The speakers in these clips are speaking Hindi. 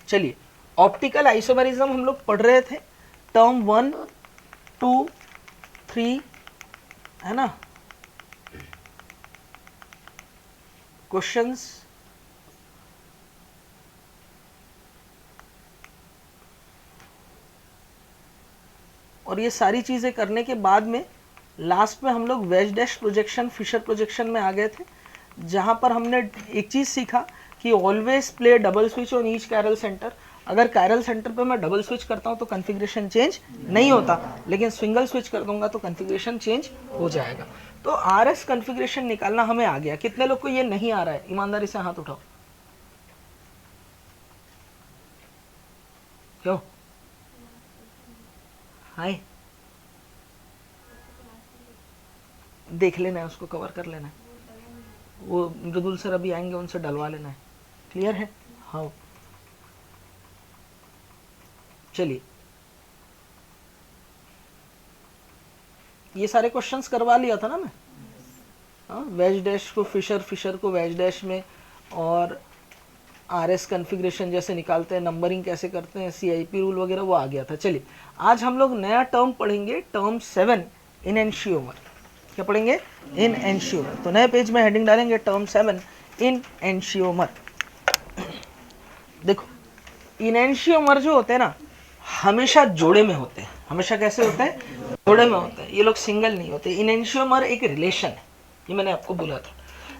चलिए ऑप्टिकल आइसोमेरिज्म हम लोग पढ़ रहे थे, टर्म 1 2 3 है ना, क्वेश्चंस और ये सारी चीजें करने के बाद में लास्ट में हम लोग wedge dash projection, Fischer projection में आ गए थे, जहां पर हमने एक चीज सीखा कि always play double switch on each chiral centre. अगर कैरल सेंटर पे मैं डबल स्विच करता हूं तो कॉन्फ़िगरेशन चेंज नहीं होता, लेकिन सिंगल स्विच कर दूंगा तो कॉन्फ़िगरेशन चेंज हो जाएगा। तो आरएस कॉन्फ़िगरेशन निकालना हमें आ गया। कितने लोग को ये नहीं आ रहा है, ईमानदारी से हाथ उठाओ। क्यों? हाय, देख लेना है, उसको कवर कर लेना है, वो मृदुल सर अभी आएंगे, उनसे डलवा लेना है। क्लियर है? हाँ चलिए, ये सारे क्वेश्चंस करवा लिया था ना मैं। हाँ, वेज डैश को फिशर, फिशर को वेज डैश में, और आरएस कॉन्फ़िगरेशन जैसे निकालते हैं, नंबरिंग कैसे करते हैं, सीआईपी रूल वगैरह वो आ गया था। चलिए आज हम लोग नया टर्म पढ़ेंगे, टर्म 7 इन एंशियोमर। क्या पढ़ेंगे? इन एंशियोमर। तो नए पेज में हेडिंग डालेंगे टर्म 7 इन एंशियोमर। देखो इन एंशियोमर जो होते हैं ना, हमेशा जोड़े में होते हैं। हमेशा कैसे होते हैं? जोड़े में होते हैं। ये लोग सिंगल नहीं होते। इन एंशियोमर एक रिलेशन है, ये मैंने आपको बोला था।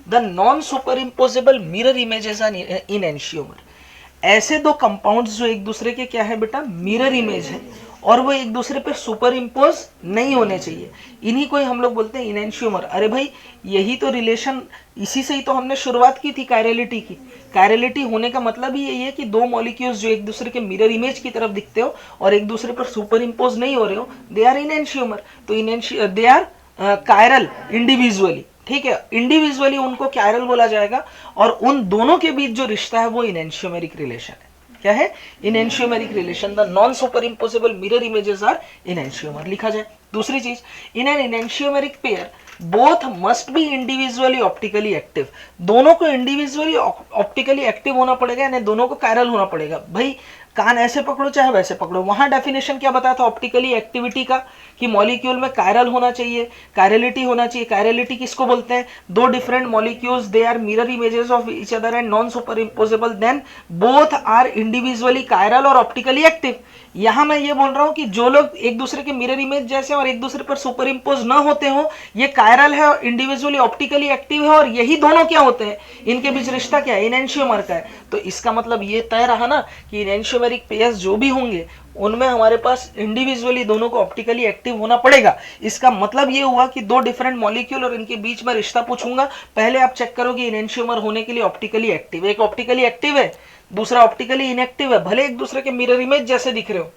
The non super imposable mirror images are enantiomer. ऐसे दो कंपाउंड्स जो एक दूसरे के क्या है बेटा, मिरर इमेज है, और वो एक दूसरे पे सुपर इम्पोज नहीं होने चाहिए, इन्हीं को ही हम लोग बोलते हैं इनएंशियोमर। अरे भाई यही तो रिलेशन, इसी से ही तो हमने शुरुआत की थी कायरलिटी की। कायरलिटी होने का मतलब ही यही है कि दो मॉलिक्यूल्स जो एक दूसरे के मिरर इमेज की तरफ दिखते हो और एक दूसरे पर सुपर इम्पोज नहीं हो रहे हो, दे आर इनएंशियोमर। तो दे आर कायरल इंडिविजुअली। ठीक है, इंडिविजुअली उनको कायरल बोला जाएगा, और उन दोनों के बीच जो रिश्ता है वो इनएंशियोमेरिक रिलेशन है। क्या है? Enantiomeric relation. The non super imposable mirror images are enantiomer लिखा जाए। दूसरी चीज, in an enantiomeric pair both must be individually optically active. दोनों को इंडिविजुअली ऑप्टिकली एक्टिव होना पड़ेगा, यानी दोनों को कायरल होना पड़ेगा। भाई कान ऐसे पकड़ो चाहे वैसे पकड़ो। वहां डेफिनेशन क्या बताया था ऑप्टिकली एक्टिविटी का, कि मॉलिक्यूल में कायरल होना चाहिए, कायरलिटी होना चाहिए। कायरलिटी किसको बोलते हैं? दो different molecules, they are mirror images of each other and non super imposable, then both are individually chiral और ऑप्टिकली एक्टिव। यहां मैं ये बोल रहा हूं कि जो लोग एक दूसरे के मिरर इमेज जैसे और एक दूसरे पर सुपर इम्पोज ना होते हो, ये कायरल है और इंडिविजुअली ऑप्टिकली एक्टिव है, और यही दोनों क्या होते हैं, इनके बीच रिश्ता क्या है? इनएंशियोमर का है। तो इसका मतलब ये तय रहा ना कि इनएंशियोमेरिक पेयर्स जो भी होंगे उनमें हमारे पास इंडिविजुअली दोनों को ऑप्टिकली एक्टिव होना पड़ेगा। इसका मतलब ये हुआ कि दो डिफरेंट मॉलिक्यूल और इनके बीच में रिश्ता पूछूंगा, पहले आप चेक करो कि इनएंशियोमर होने के लिए ऑप्टिकली एक्टिव, एक ऑप्टिकली एक्टिव है, दूसरा ऑप्टिकली इनएक्टिव है। भले एक दूसरे के मिरर इमेज जैसे दिख रहे हो,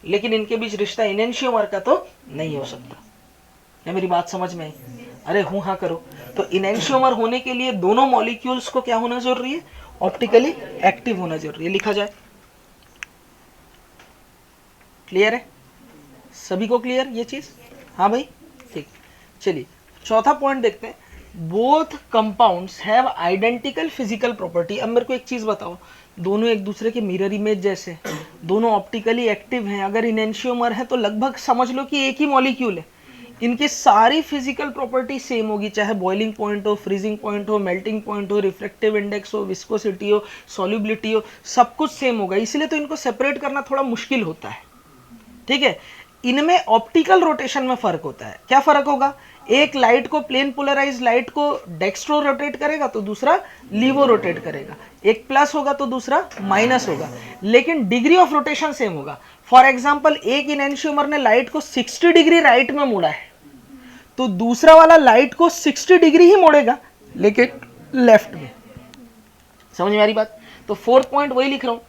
लेकिन इनके बीच रिश्ता इनएंशियोमर का तो नहीं हो सकता। क्या मेरी बात समझ में आई? अरे हूं हाँ करो। तो इनएंशियोमर होने के लिए दोनों मॉलिक्यूल्स को क्या होना जरूरी है? ऑप्टिकली एक्टिव होना जरूरी है। लिखा जाए। क्लियर है? सभी को क्लियर ये चीज? हाँ भाई ठीक। चलिए चौथा पॉइंट देखते हैं। Both compounds have identical physical property. अब मेरे को एक चीज बताओ, दोनों एक दूसरे के मिरर इमेज जैसे, दोनों ऑप्टिकली एक्टिव हैं, अगर इनएंशियोमर है तो लगभग समझ लो कि एक ही मॉलिक्यूल है, इनकी सारी फिजिकल प्रॉपर्टी सेम होगी, चाहे बॉइलिंग पॉइंट हो, फ्रीजिंग पॉइंट हो, मेल्टिंग पॉइंट हो, रिफ्रैक्टिव इंडेक्स हो, विस्कोसिटी हो, सॉल्युबिलिटी हो, सब कुछ सेम होगा। इसलिए तो इनको सेपरेट करना थोड़ा मुश्किल होता है। ठीक है, इनमें ऑप्टिकल रोटेशन में फर्क होता है। क्या फर्क होगा? एक लाइट को, प्लेन पोलराइज लाइट को डेक्स्ट्रो रोटेट करेगा तो दूसरा लीवो रोटेट करेगा, एक प्लस होगा तो दूसरा माइनस होगा, लेकिन डिग्री ऑफ रोटेशन सेम होगा। फॉर एग्जांपल एक इनएंशियोमर ने लाइट को 60 डिग्री राइट में मोड़ा है, तो दूसरा वाला लाइट को 60 डिग्री ही मोड़ेगा लेकिन लेफ्ट में। समझ में आ रही बात? तो फोर्थ पॉइंट वही लिख रहा हूं,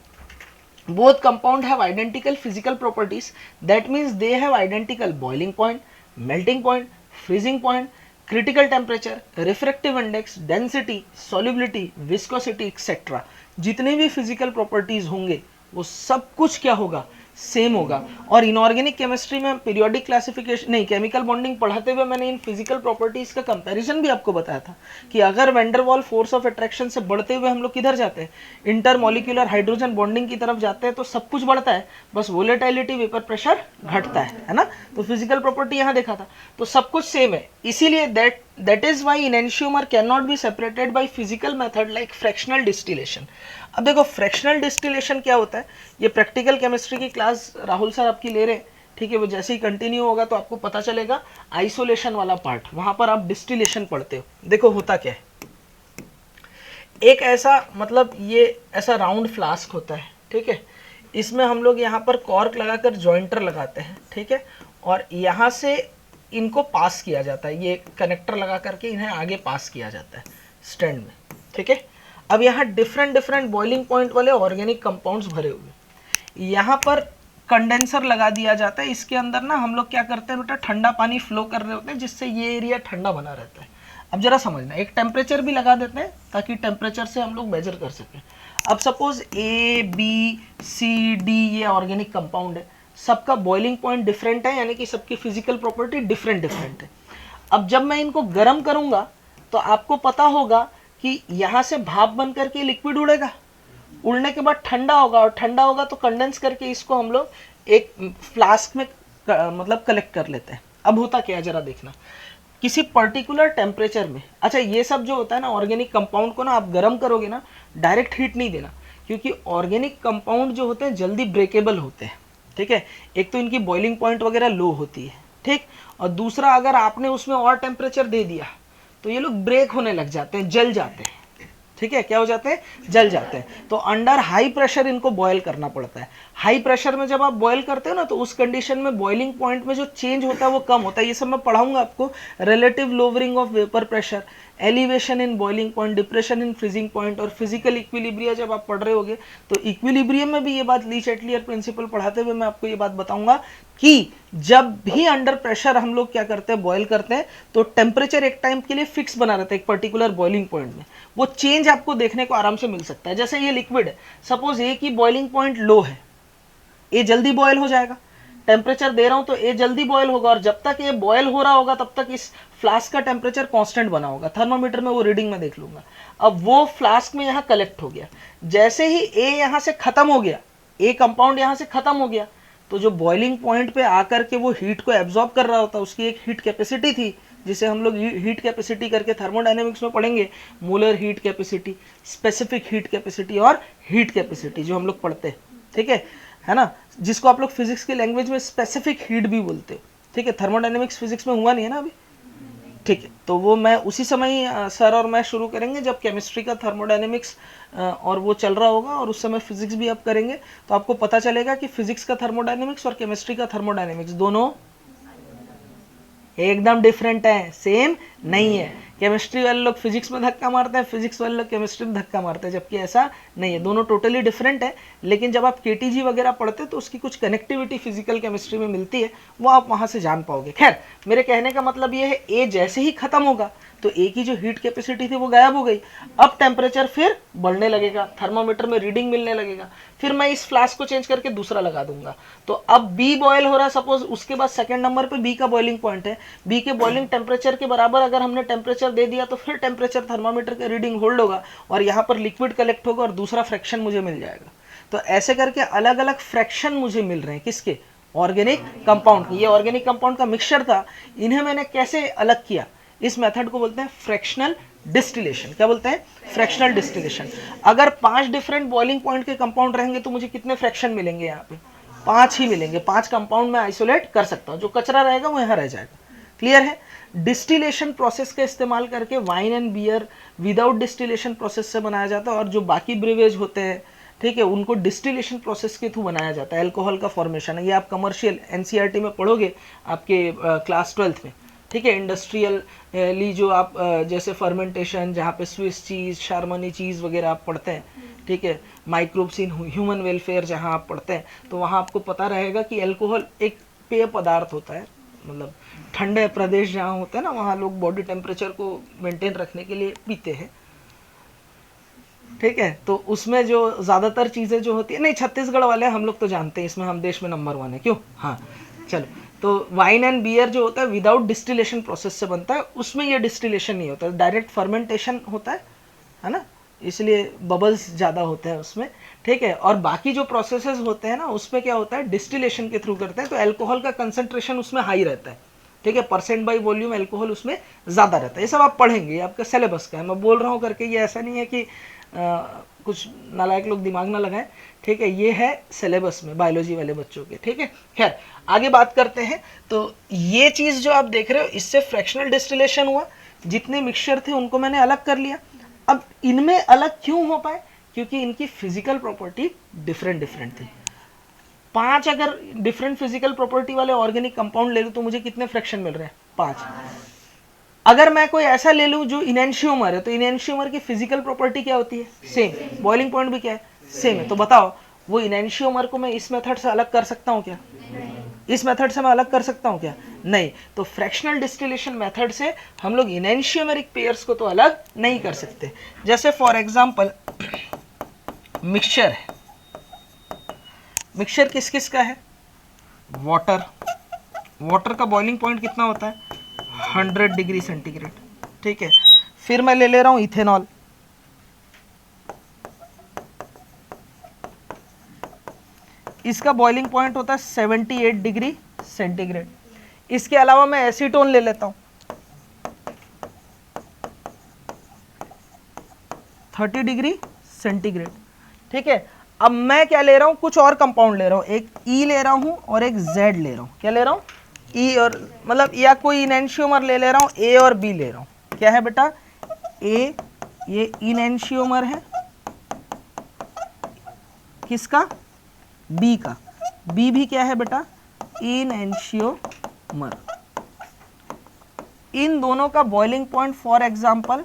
both compound have identical physical properties, that means they have identical boiling point, melting point, freezing point, critical temperature, refractive index, density, solubility, viscosity etc. जितने भी physical properties होंगे वो सब कुछ क्या होगा? सेम होगा। और इनऑर्गेनिक केमिस्ट्री में पीरियोडिक क्लासिफिकेशन नहीं, केमिकल बॉन्डिंग पढ़ाते हुए मैंने इन फिजिकल प्रॉपर्टीज का कंपैरिजन भी आपको बताया था कि अगर वैंडरवाल फोर्स ऑफ अट्रैक्शन से बढ़ते हुए हम लोग किधर जाते हैं, इंटरमॉलिक्यूलर हाइड्रोजन बॉन्डिंग की तरफ जाते हैं, तो सब कुछ बढ़ता है, बस वोलेटिलिटी वेपर प्रेशर घटता है ना। तो फिजिकल प्रॉपर्टी यहाँ देखा था, तो सब कुछ सेम है। इसीलिए that is why enantiomer can not be separated by physical method like fractional distillation. अब देखो फ्रैक्शनल डिस्टिलेशन क्या होता है, ये प्रैक्टिकल केमिस्ट्री की क्लास राहुल सर आपकी ले रहे हैं, ठीक है, वो जैसे ही कंटिन्यू होगा तो आपको पता चलेगा आइसोलेशन वाला पार्ट, वहां पर आप डिस्टिलेशन पढ़ते हो। देखो होता क्या है, एक ऐसा मतलब ये ऐसा राउंड फ्लास्क होता है, ठीक है, इसमें हम लोग यहाँ पर कॉर्क लगाकर जॉइंटर लगाते हैं, ठीक है, और यहाँ से इनको पास किया जाता है, ये कनेक्टर लगा करके इन्हें आगे पास किया जाता है स्टैंड में, ठीक है। अब यहाँ डिफरेंट बॉइलिंग पॉइंट वाले ऑर्गेनिक कंपाउंड्स भरे हुए, यहाँ पर कंडेंसर लगा दिया जाता है, इसके अंदर ना हम लोग क्या करते हैं बेटा, ठंडा पानी फ्लो कर रहे होते हैं जिससे ये एरिया ठंडा बना रहता है। अब जरा समझना, एक टेम्परेचर भी लगा देते हैं ताकि टेम्परेचर से हम लोग मेजर कर सकें। अब suppose A B C D ये ऑर्गेनिक कंपाउंड है, सबका बॉइलिंग पॉइंट डिफरेंट है, यानी कि सबकी फिजिकल प्रॉपर्टी डिफरेंट है। अब जब मैं इनको गर्म करूंगा तो आपको पता होगा कि यहाँ से भाप बन करके लिक्विड उड़ेगा, उड़ने के बाद ठंडा होगा, और ठंडा होगा तो कंडेंस करके इसको हम लोग एक फ्लास्क में मतलब कलेक्ट कर लेते हैं। अब होता क्या है जरा देखना, किसी पर्टिकुलर टेम्परेचर में, अच्छा ये सब जो होता है ना ऑर्गेनिक कंपाउंड को ना आप गर्म करोगे ना, डायरेक्ट हीट नहीं देना, क्योंकि ऑर्गेनिक कंपाउंड जो होते हैं जल्दी ब्रेकेबल होते हैं, ठीक है। एक तो इनकी बॉइलिंग पॉइंट वगैरह लो होती है, ठीक, और दूसरा अगर आपने उसमें और टेम्परेचर दे दिया तो ये लोग ब्रेक होने लग जाते हैं, जल जाते हैं, ठीक है, क्या हो जाते हैं, जल जाते हैं। तो अंडर हाई प्रेशर इनको बॉयल करना पड़ता है। हाई प्रेशर में जब आप बॉयल करते हो ना, तो उस कंडीशन में बॉइलिंग पॉइंट में जो चेंज होता है वो कम होता है, ये सब मैं पढ़ाऊंगा आपको। Relative lowering of vapour pressure, elevation in boiling point, depression in freezing point, और फिजिकल इक्विलिब्रिया जब आप पढ़ रहे होगे तो इक्विलिब्रियम में भी ये बात, ली चैटलियर प्रिंसिपल पढ़ाते हुए मैं आपको ये बात बताऊंगा कि जब भी अंडर प्रेशर हम लोग क्या करते हैं, बॉयल करते हैं, तो टेम्परेचर एक टाइम के लिए फिक्स बना रहता है एक पर्टिकुलर बॉइलिंग पॉइंट में, वो चेंज आपको देखने को आराम से मिल सकता है। जैसे ये लिक्विड है, सपोज ए की बॉइलिंग पॉइंट लो है, ए जल्दी बॉयल हो जाएगा, टेम्परेचर दे रहा हूं तो ए जल्दी बॉयल होगा, और जब तक ये बॉयल हो रहा होगा तब तक इस फ्लास्क का टेम्परेचर कांस्टेंट बना होगा, थर्मामीटर में वो रीडिंग में देख लूंगा। अब वो फ्लास्क में यहाँ कलेक्ट हो गया, जैसे ही ए यहाँ से खत्म हो गया, ए कंपाउंड यहाँ से खत्म हो गया, तो जो बॉइलिंग पॉइंट पे आकर के वो हीट को एब्जॉर्ब कर रहा होता है, उसकी एक हीट कैपेसिटी थी, जिसे हम लोग हीट कैपेसिटी करके थर्मोडायनेमिक्स में पढ़ेंगे, molar heat capacity, specific heat capacity और हीट कैपेसिटी जो हम लोग पढ़ते हैं, ठीक है ना, जिसको आप लोग फिजिक्स की लैंग्वेज में स्पेसिफिक हीट भी बोलते हो, ठीक है। थर्मोडायनेमिक्स फिजिक्स में हुआ नहीं है ना अभी, ठीक है, तो वो मैं उसी समय सर और मैं शुरू करेंगे जब केमिस्ट्री का थर्मोडायनेमिक्स और वो चल रहा होगा, और उस समय फिजिक्स भी आप करेंगे, तो आपको पता चलेगा कि फिजिक्स का थर्मोडायनेमिक्स और केमिस्ट्री का थर्मोडायनेमिक्स दोनों एकदम डिफरेंट है, सेम नहीं है। केमिस्ट्री वाले लोग फिजिक्स में धक्का मारते हैं, फिजिक्स वाले लोग केमिस्ट्री में धक्का मारते हैं, जबकि ऐसा नहीं है, दोनों टोटली डिफरेंट है। लेकिन जब आप केटीजी वगैरह पढ़ते हैं तो उसकी कुछ कनेक्टिविटी फिजिकल केमिस्ट्री में मिलती है, वो आप वहां से जान पाओगे। खैर, मेरे कहने का मतलब ये है, ए जैसे ही खत्म होगा तो ए की जो हीट कैपेसिटी थी वो गायब हो गई, अब टेम्परेचर फिर बढ़ने लगेगा, थर्मामीटर में रीडिंग मिलने लगेगा, फिर मैं इस फ्लास्क को चेंज करके दूसरा लगा दूंगा, तो अब बी बॉयल हो रहा है सपोज, उसके बाद सेकंड नंबर पे बी का बॉइलिंग पॉइंट है, बी के बॉइलिंग टेम्परेचर के बराबर अगर हमने टेम्परेचर दे दिया तो फिर टेम्परेचर थर्मामीटर का रीडिंग होल्ड होगा, और यहाँ पर लिक्विड कलेक्ट होगा और दूसरा फ्रैक्शन मुझे मिल जाएगा। तो ऐसे करके अलग अलग फ्रैक्शन मुझे मिल रहे हैं, किसके, ऑर्गेनिक कंपाउंड। ये ऑर्गेनिक कंपाउंड का मिक्सचर था, इन्हें मैंने कैसे अलग किया, इस मेथड को बोलते हैं फ्रैक्शनल डिस्टिलेशन। क्या बोलते हैं, फ्रैक्शनल डिस्टिलेशन। अगर 5 डिफरेंट बॉइलिंग पॉइंट के कंपाउंड रहेंगे तो मुझे कितने फ्रैक्शन मिलेंगे, यहाँ पे 5 ही मिलेंगे, 5 कंपाउंड में आइसोलेट कर सकता हूँ, जो कचरा रहेगा वो यहाँ रह जाएगा। क्लियर है। डिस्टिलेशन प्रोसेस का इस्तेमाल करके wine and beer without distillation process से बनाया जाता है, और जो बाकी ब्रिवेज होते हैं, ठीक है, उनको डिस्टिलेशन प्रोसेस के थ्रू बनाया जाता है। अल्कोहल का फॉर्मेशन है, ये आप कमर्शियल एनसीईआरटी में पढ़ोगे आपके क्लास 12th में, ठीक है। इंडस्ट्रियली जो आप जैसे फर्मेंटेशन, जहाँ पे स्विस चीज़, शार्मनी चीज़ वगैरह आप पढ़ते हैं, ठीक है, माइक्रोब्स इन ह्यूमन वेलफेयर जहाँ आप पढ़ते हैं, तो वहाँ आपको पता रहेगा कि अल्कोहल एक पेय पदार्थ होता है, मतलब ठंडे प्रदेश जहाँ होते हैं ना, वहाँ लोग बॉडी टेम्परेचर को मेंटेन रखने के लिए पीते हैं, ठीक है, तो उसमें जो ज़्यादातर चीज़ें जो होती है, नहीं छत्तीसगढ़ वाले हम लोग तो जानते हैं, इसमें हम देश में नंबर 1 है, क्यों? हाँ चलो, तो वाइन एंड बियर जो होता है विदाउट डिस्टिलेशन प्रोसेस से बनता है, उसमें ये डिस्टिलेशन नहीं होता, डायरेक्ट फर्मेंटेशन होता है ना, इसलिए बबल्स ज़्यादा होते हैं उसमें, ठीक है। और बाकी जो प्रोसेसेस होते हैं ना, उसमें क्या होता है, डिस्टिलेशन के थ्रू करते हैं, तो अल्कोहल का कंसंट्रेशन उसमें हाई रहता है, ठीक है, परसेंट बाई वॉल्यूम अल्कोहल उसमें ज़्यादा रहता है। ये सब आप पढ़ेंगे, आपका सिलेबस का है, मैं बोल रहा हूँ करके ये ऐसा नहीं है कि कुछ नालायक लोग दिमाग ना लगाएं, ठीक है, ये है सिलेबस में बायोलॉजी वाले बच्चों के, ठीक है। खैर आगे बात करते हैं। तो ये चीज़ जो आप देख रहे हो, इससे फ्रैक्शनल डिस्टिलेशन हुआ, जितने मिक्सचर थे उनको मैंने अलग कर लिया। अब इनमें अलग क्यों हो पाए? क्योंकि इनकी फिजिकल प्रॉपर्टी डिफरेंट थी। 5 अगर डिफरेंट फिजिकल प्रॉपर्टी वाले ऑर्गेनिक कंपाउंड ले लूँ तो मुझे कितने फ्रैक्शन मिल रहे हैं? 5। अगर मैं कोई ऐसा ले लूँ जो इनएंशियोमर है, तो इनएंशियोमर की फिजिकल प्रॉपर्टी क्या होती है? सेम। बॉइलिंग पॉइंट भी क्या है? सेम है। तो बताओ, वो इनएंशियोमर को मैं इस मेथड से अलग कर सकता हूँ क्या? इस मेथड से मैं अलग कर सकता हूँ क्या? नहीं। तो फ्रैक्शनल डिस्टिलेशन मेथड से हम लोग इनएंशियोमेरिक पेयर्स को तो अलग नहीं कर सकते। जैसे फॉर एग्जांपल मिक्सचर है, मिक्सचर किस किस का है? वाटर, वाटर का बॉइलिंग पॉइंट कितना होता है? 100 डिग्री सेंटीग्रेड, ठीक है। फिर मैं ले रहा हूं इथेनॉल, इसका बॉइलिंग पॉइंट होता है 78 डिग्री सेंटीग्रेड। इसके अलावा मैं एसीटोन ले लेता हूं, 30 डिग्री सेंटीग्रेड, ठीक है। अब मैं क्या ले रहा हूं? कुछ और कंपाउंड ले रहा हूं, एक ई ले रहा हूं और एक जेड ले रहा हूं। क्या ले रहा हूं? ई और, मतलब या कोई इनएंशियोमर ले रहा हूं, ए और बी ले रहा हूं। क्या है बेटा? ए ये इनएंशियोमर है, किसका? बी का। बी भी क्या है बेटा? इनएंशियोमर। इन दोनों का boiling point for example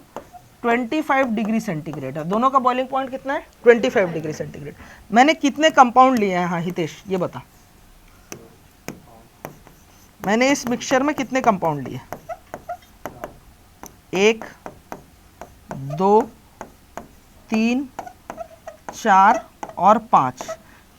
25 degree centigrade है। दोनों का बॉइलिंग पॉइंट कितना है? 25 डिग्री सेंटीग्रेड। मैंने कितने कंपाउंड लिए हैं? हाँ हितेश ये बता, मैंने इस मिक्सचर में कितने कंपाउंड लिए? 1 2 3 4 और 5।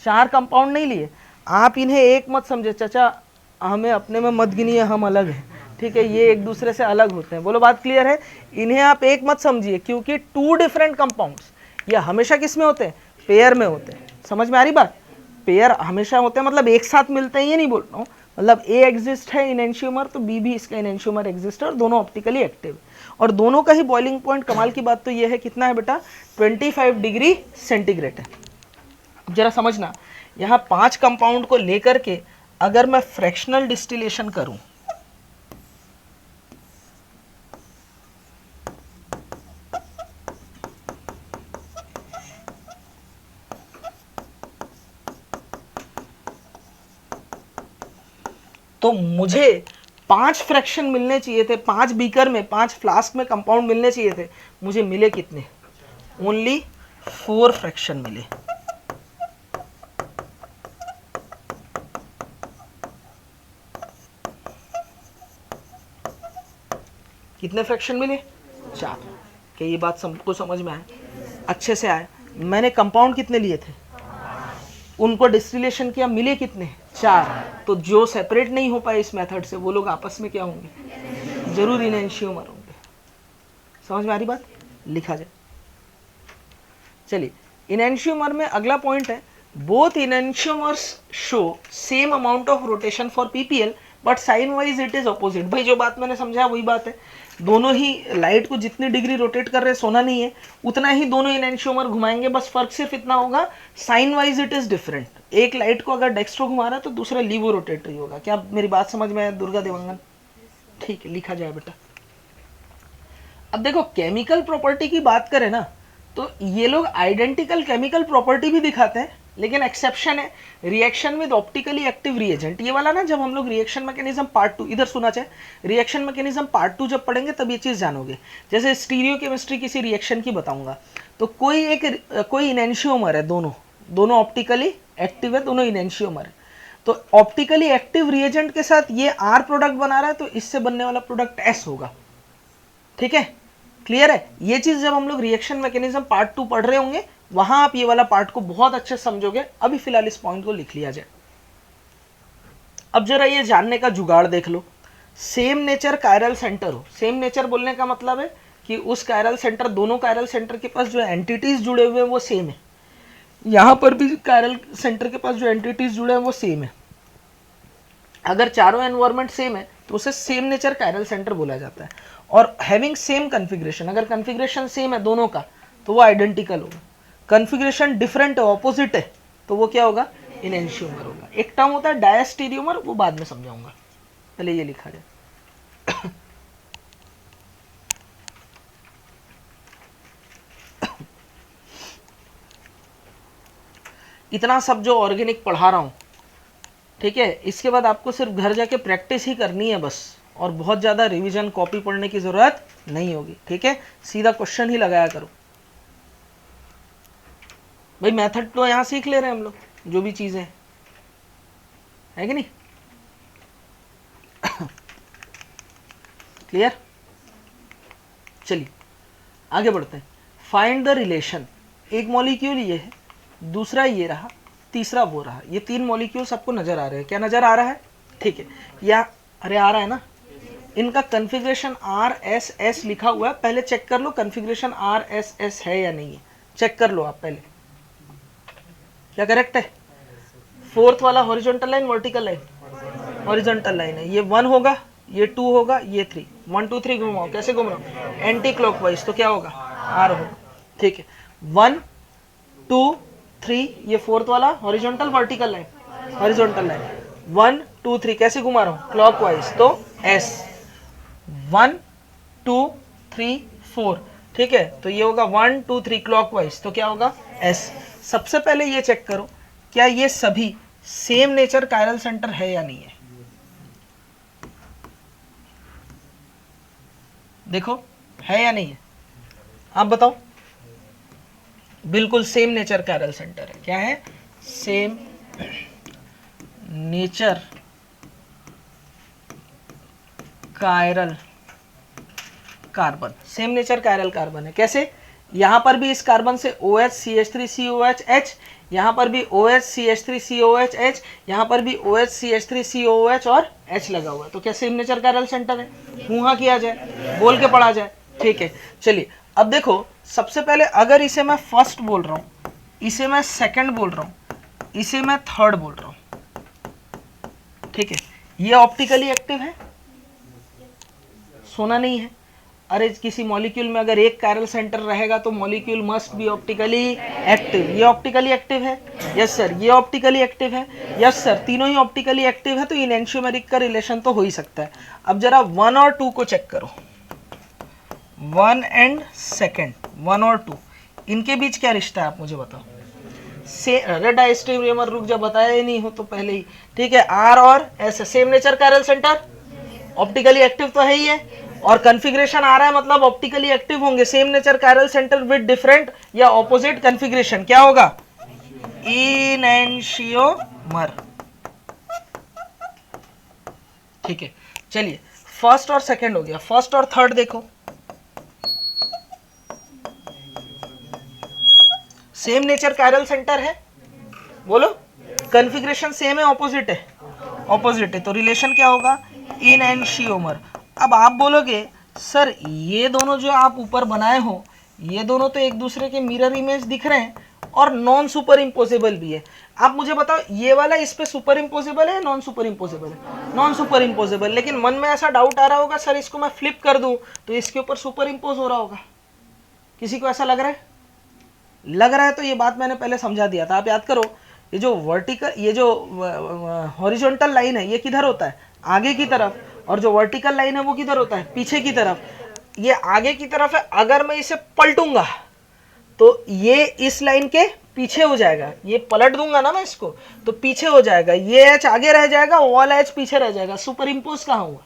4 कंपाउंड नहीं लिए। आप इन्हें एक मत समझे, चाचा हमें अपने में मत गिनिए, हम अलग हैं, ठीक है, ये एक दूसरे से अलग होते हैं। बोलो बात क्लियर है? इन्हें आप एक मत समझिए, क्योंकि 2 डिफरेंट कंपाउंड्स ये हमेशा किस में होते हैं? पेयर में होते हैं। समझ में आ रही बात? पेयर हमेशा होते हैं, मतलब एक साथ मिलते हैं, ये नहीं बोल रहा हूँ, मतलब ए एग्जिस्ट है इनएंशियोमर, तो बी भी इसका इनएंशियोमर एग्जिस्ट है, और दोनों ऑप्टिकली एक्टिव है, और दोनों का ही बॉइलिंग पॉइंट, कमाल की बात तो ये है, कितना है बेटा? 25 डिग्री सेंटीग्रेड है। जरा समझना, यहाँ 5 कंपाउंड को लेकर के अगर मैं फ्रैक्शनल डिस्टिलेशन करूं, तो मुझे 5 फ्रैक्शन मिलने चाहिए थे, 5 बीकर में, 5 फ्लास्क में कंपाउंड मिलने चाहिए थे। मुझे मिले कितने? ओनली 4 फ्रैक्शन मिले। कितने फ्रैक्शन मिले? 4। क्या ये बात सबको समझ में आए? अच्छे से आए? मैंने कंपाउंड कितने लिए थे? उनको डिस्टिलेशन किया, मिले कितने? 4। तो जो सेपरेट नहीं हो पाए इस मेथड से, वो लोग आपस में क्या होंगे? जरूर इनएंशियोमर होंगे। समझ में आ रही बात? लिखा जाए। चलिए, इनएंशियोमर में अगला पॉइंट है, both enantiomers show same amount of rotation for PPL, but sign wise it is opposite. भाई जो बात मैंने समझाया वही बात है, दोनों ही लाइट को जितनी डिग्री रोटेट कर रहे हैं, सोना नहीं है, उतना ही दोनों इनएंशियोमर घुमाएंगे, बस फर्क सिर्फ इतना होगा, sign wise it is different. एक लाइट को अगर डेक्स्ट्रो घुमा रहा है तो दूसरा लीवो रोटेटरी होगा। क्या मेरी बात समझ में है दुर्गा देवंगन? ठीक है, लिखा जाए बेटा। अब देखो, केमिकल प्रॉपर्टी की बात करें ना, तो ये लोग आइडेंटिकल केमिकल प्रॉपर्टी भी दिखाते हैं, लेकिन एक्सेप्शन है, reaction with optically active reagent. ये वाला ना, जब हम लोग रिएक्शन मैकेनिज्म पार्ट 2, इधर सुना चाहे, रिएक्शन मैकेनिज्म पार्ट 2 जब पढ़ेंगे तब ये चीज़ जानोगे। जैसे स्टीरियो केमिस्ट्री किसी रिएक्शन की बताऊंगा, तो कोई इनएंशियोमर है, दोनों ऑप्टिकली एक्टिव है, दोनों इनएंशियोमर है, तो ऑप्टिकली एक्टिव रिएजेंट के साथ ये आर प्रोडक्ट बना रहा है, तो इससे बनने वाला प्रोडक्ट एस होगा, ठीक है। क्लियर है? ये चीज जब हम लोग रिएक्शन मैकेनिज्म पार्ट 2 पढ़ रहे होंगे वहां आप ये वाला पार्ट को बहुत अच्छे से समझोगे। अभी फिलहाल इस पॉइंट को लिख लिया जाए। अब जरा ये जानने का जुगाड़ देख लो, सेम नेचर कायरल सेंटर हो। सेम नेचर बोलने का मतलब है कि उस कायरल सेंटर, दोनों कायरल सेंटर के पास जो एंटिटीज जुड़े हुए हैं वो सेम है, यहां पर भी कायरल सेंटर के पास जो एंटिटीज जुड़े हैं वो सेम है। अगर चारों एनवायरमेंट सेम है तो उसे सेम नेचर कायरल सेंटर बोला जाता है। और हैविंग सेम कन्फिग्रेशन, अगर कन्फिग्रेशन सेम है दोनों का तो वो आइडेंटिकल होगा। कन्फिग्रेशन डिफरेंट है, ऑपोजिट है, तो वो क्या होगा? इनेंशियोमर होगा। एक टर्म होता है डायस्टेरियोमर, वो बाद में समझाऊंगा, पहले ये लिखा जाए। इतना सब जो ऑर्गेनिक पढ़ा रहा हूं, ठीक है, इसके बाद आपको सिर्फ घर जाके प्रैक्टिस ही करनी है बस, और बहुत ज़्यादा रिवीजन कॉपी पढ़ने की ज़रूरत नहीं होगी। ठीक है, सीधा क्वेश्चन ही लगाया करो भाई। मेथड तो यहाँ सीख ले रहे हैं हम लोग, जो भी चीज़ें है कि नहीं? क्लियर? चलिए आगे बढ़ते हैं। Find the relation. एक मॉलिक्यूल ये है, दूसरा ये रहा, तीसरा वो रहा। ये तीन मॉलिक्यूल्स आपको नजर आ रहे हैं, क्या नजर आ रहा है? ठीक है, या अरे आ रहा है ना? इनका कन्फिग्रेशन RSS लिखा हुआ है, पहले चेक कर लो कन्फिग्रेशन RSS है या नहीं है, चेक कर लो आप पहले। क्या करेक्ट है? फोर्थ वाला horizontal line, vertical line? Horizontal line है। ये 1 होगा, ये 2 होगा, ये 3। 1 2 3 घुमाओ, कैसे घूम रहा हूँ? एंटी क्लॉकवाइज, तो क्या होगा? R होगा। ठीक है, 1 2 3, ये फोर्थ वाला horizontal, vertical line? Horizontal line. 1 2 3 कैसे घुमा रहा हूँ? क्लॉकवाइज, तो S। 1 2 3 4, ठीक है, तो ये होगा 1 2 3 क्लॉकवाइज, तो क्या होगा? S। सबसे पहले ये चेक करो क्या ये सभी सेम नेचर कायरल सेंटर है या नहीं है। देखो है या नहीं है, आप बताओ। बिल्कुल सेम नेचर कायरल सेंटर है। क्या है? Same nature chiral carbon. Same nature chiral carbon है। कैसे? यहां पर भी इस कार्बन से OH CH3COH H, यहां पर भी OH CH3COH H, यहां पर भी OH CH3COH और H लगा हुआ है, तो क्या सेम नेचर कायरल सेंटर है? हुआ किया जाए, बोल के पढ़ा जाए। ठीक है, चलिए अब देखो, सबसे पहले अगर इसे मैं फर्स्ट बोल रहा हूं, इसे मैं सेकंड बोल रहा हूं, इसे मैं थर्ड बोल रहा हूं, ठीक है, ये ऑप्टिकली एक्टिव है? सोना नहीं है? अरे किसी मॉलिक्यूल में अगर एक कायरल सेंटर रहेगा तो molecule must be optically active. ये ऑप्टिकली एक्टिव है? Yes sir. ये ऑप्टिकली एक्टिव है? Yes sir. तीनों ही ऑप्टिकली एक्टिव है, तो इनेंशियोमेरिक का रिलेशन तो हो ही सकता है। अब जरा 1 और 2 को चेक करो, 1 एंड सेकेंड, 1 और 2, इनके बीच क्या रिश्ता है आप मुझे बताओ। रेड आइस्ट्रीमर, रुक जा, बताया ही नहीं हो तो पहले ही। ठीक है, R और S same nature chiral centre, optically active तो है ही है, और कन्फिग्रेशन आ रहा है मतलब ऑप्टिकली एक्टिव होंगे। Same nature chiral centre with different या ऑपोजिट कन्फिग्रेशन, क्या होगा? इनेंशियोमर। ठीक है, चलिए फर्स्ट और सेकंड हो गया, फर्स्ट और थर्ड देखो। सेम नेचर कायरल सेंटर है? बोलो। कन्फिग्रेशन सेम है, ऑपोजिट है? ऑपोजिट है, तो रिलेशन क्या होगा? इनेंशियोमर। अब आप बोलोगे सर ये दोनों जो आप ऊपर बनाए हो, ये दोनों तो एक दूसरे के मिरर इमेज दिख रहे हैं और नॉन सुपर इम्पोजेबल भी है। आप मुझे बताओ ये वाला इस पे सुपर इम्पोजेबल है, नॉन सुपर इम्पोजेबल है? Non super imposable. लेकिन मन में ऐसा डाउट आ रहा होगा सर इसको मैं फ्लिप कर दूं तो इसके ऊपर सुपर इम्पोज हो रहा होगा। किसी को ऐसा लग रहा है? लग रहा है तो ये बात मैंने पहले समझा दिया था, आप याद करो। ये जो वर्टिकल, ये जो हॉरिजॉन्टल लाइन है ये किधर होता है? आगे की तरफ, और जो वर्टिकल लाइन है वो किधर होता है? पीछे की तरफ। ये आगे की तरफ है, अगर मैं इसे पलटूंगा तो ये इस लाइन के पीछे हो जाएगा। ये पलट दूंगा ना मैं इसको तो पीछे हो जाएगा, ये H आगे रह जाएगा, वाला H पीछे रह जाएगा। सुपर इम्पोज कहाँ हुआ?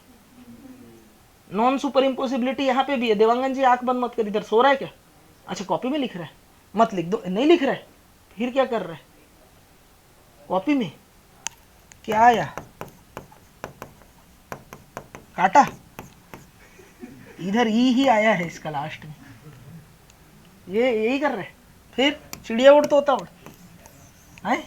नॉन सुपर इम्पोसिबिलिटी यहाँ पे भी है। देवांगन जी आंख बंद मत कर, इधर सो रहा है क्या? अच्छा कॉपी में लिख रहा है, मत लिख दो। नहीं लिख रहा है फिर क्या कर रहा है? कॉपी में क्या आया? काटा? इधर ई ही आया है इसका लास्ट में, ये यही कर रहे, फिर चिड़िया उड़ तोता उड़ है।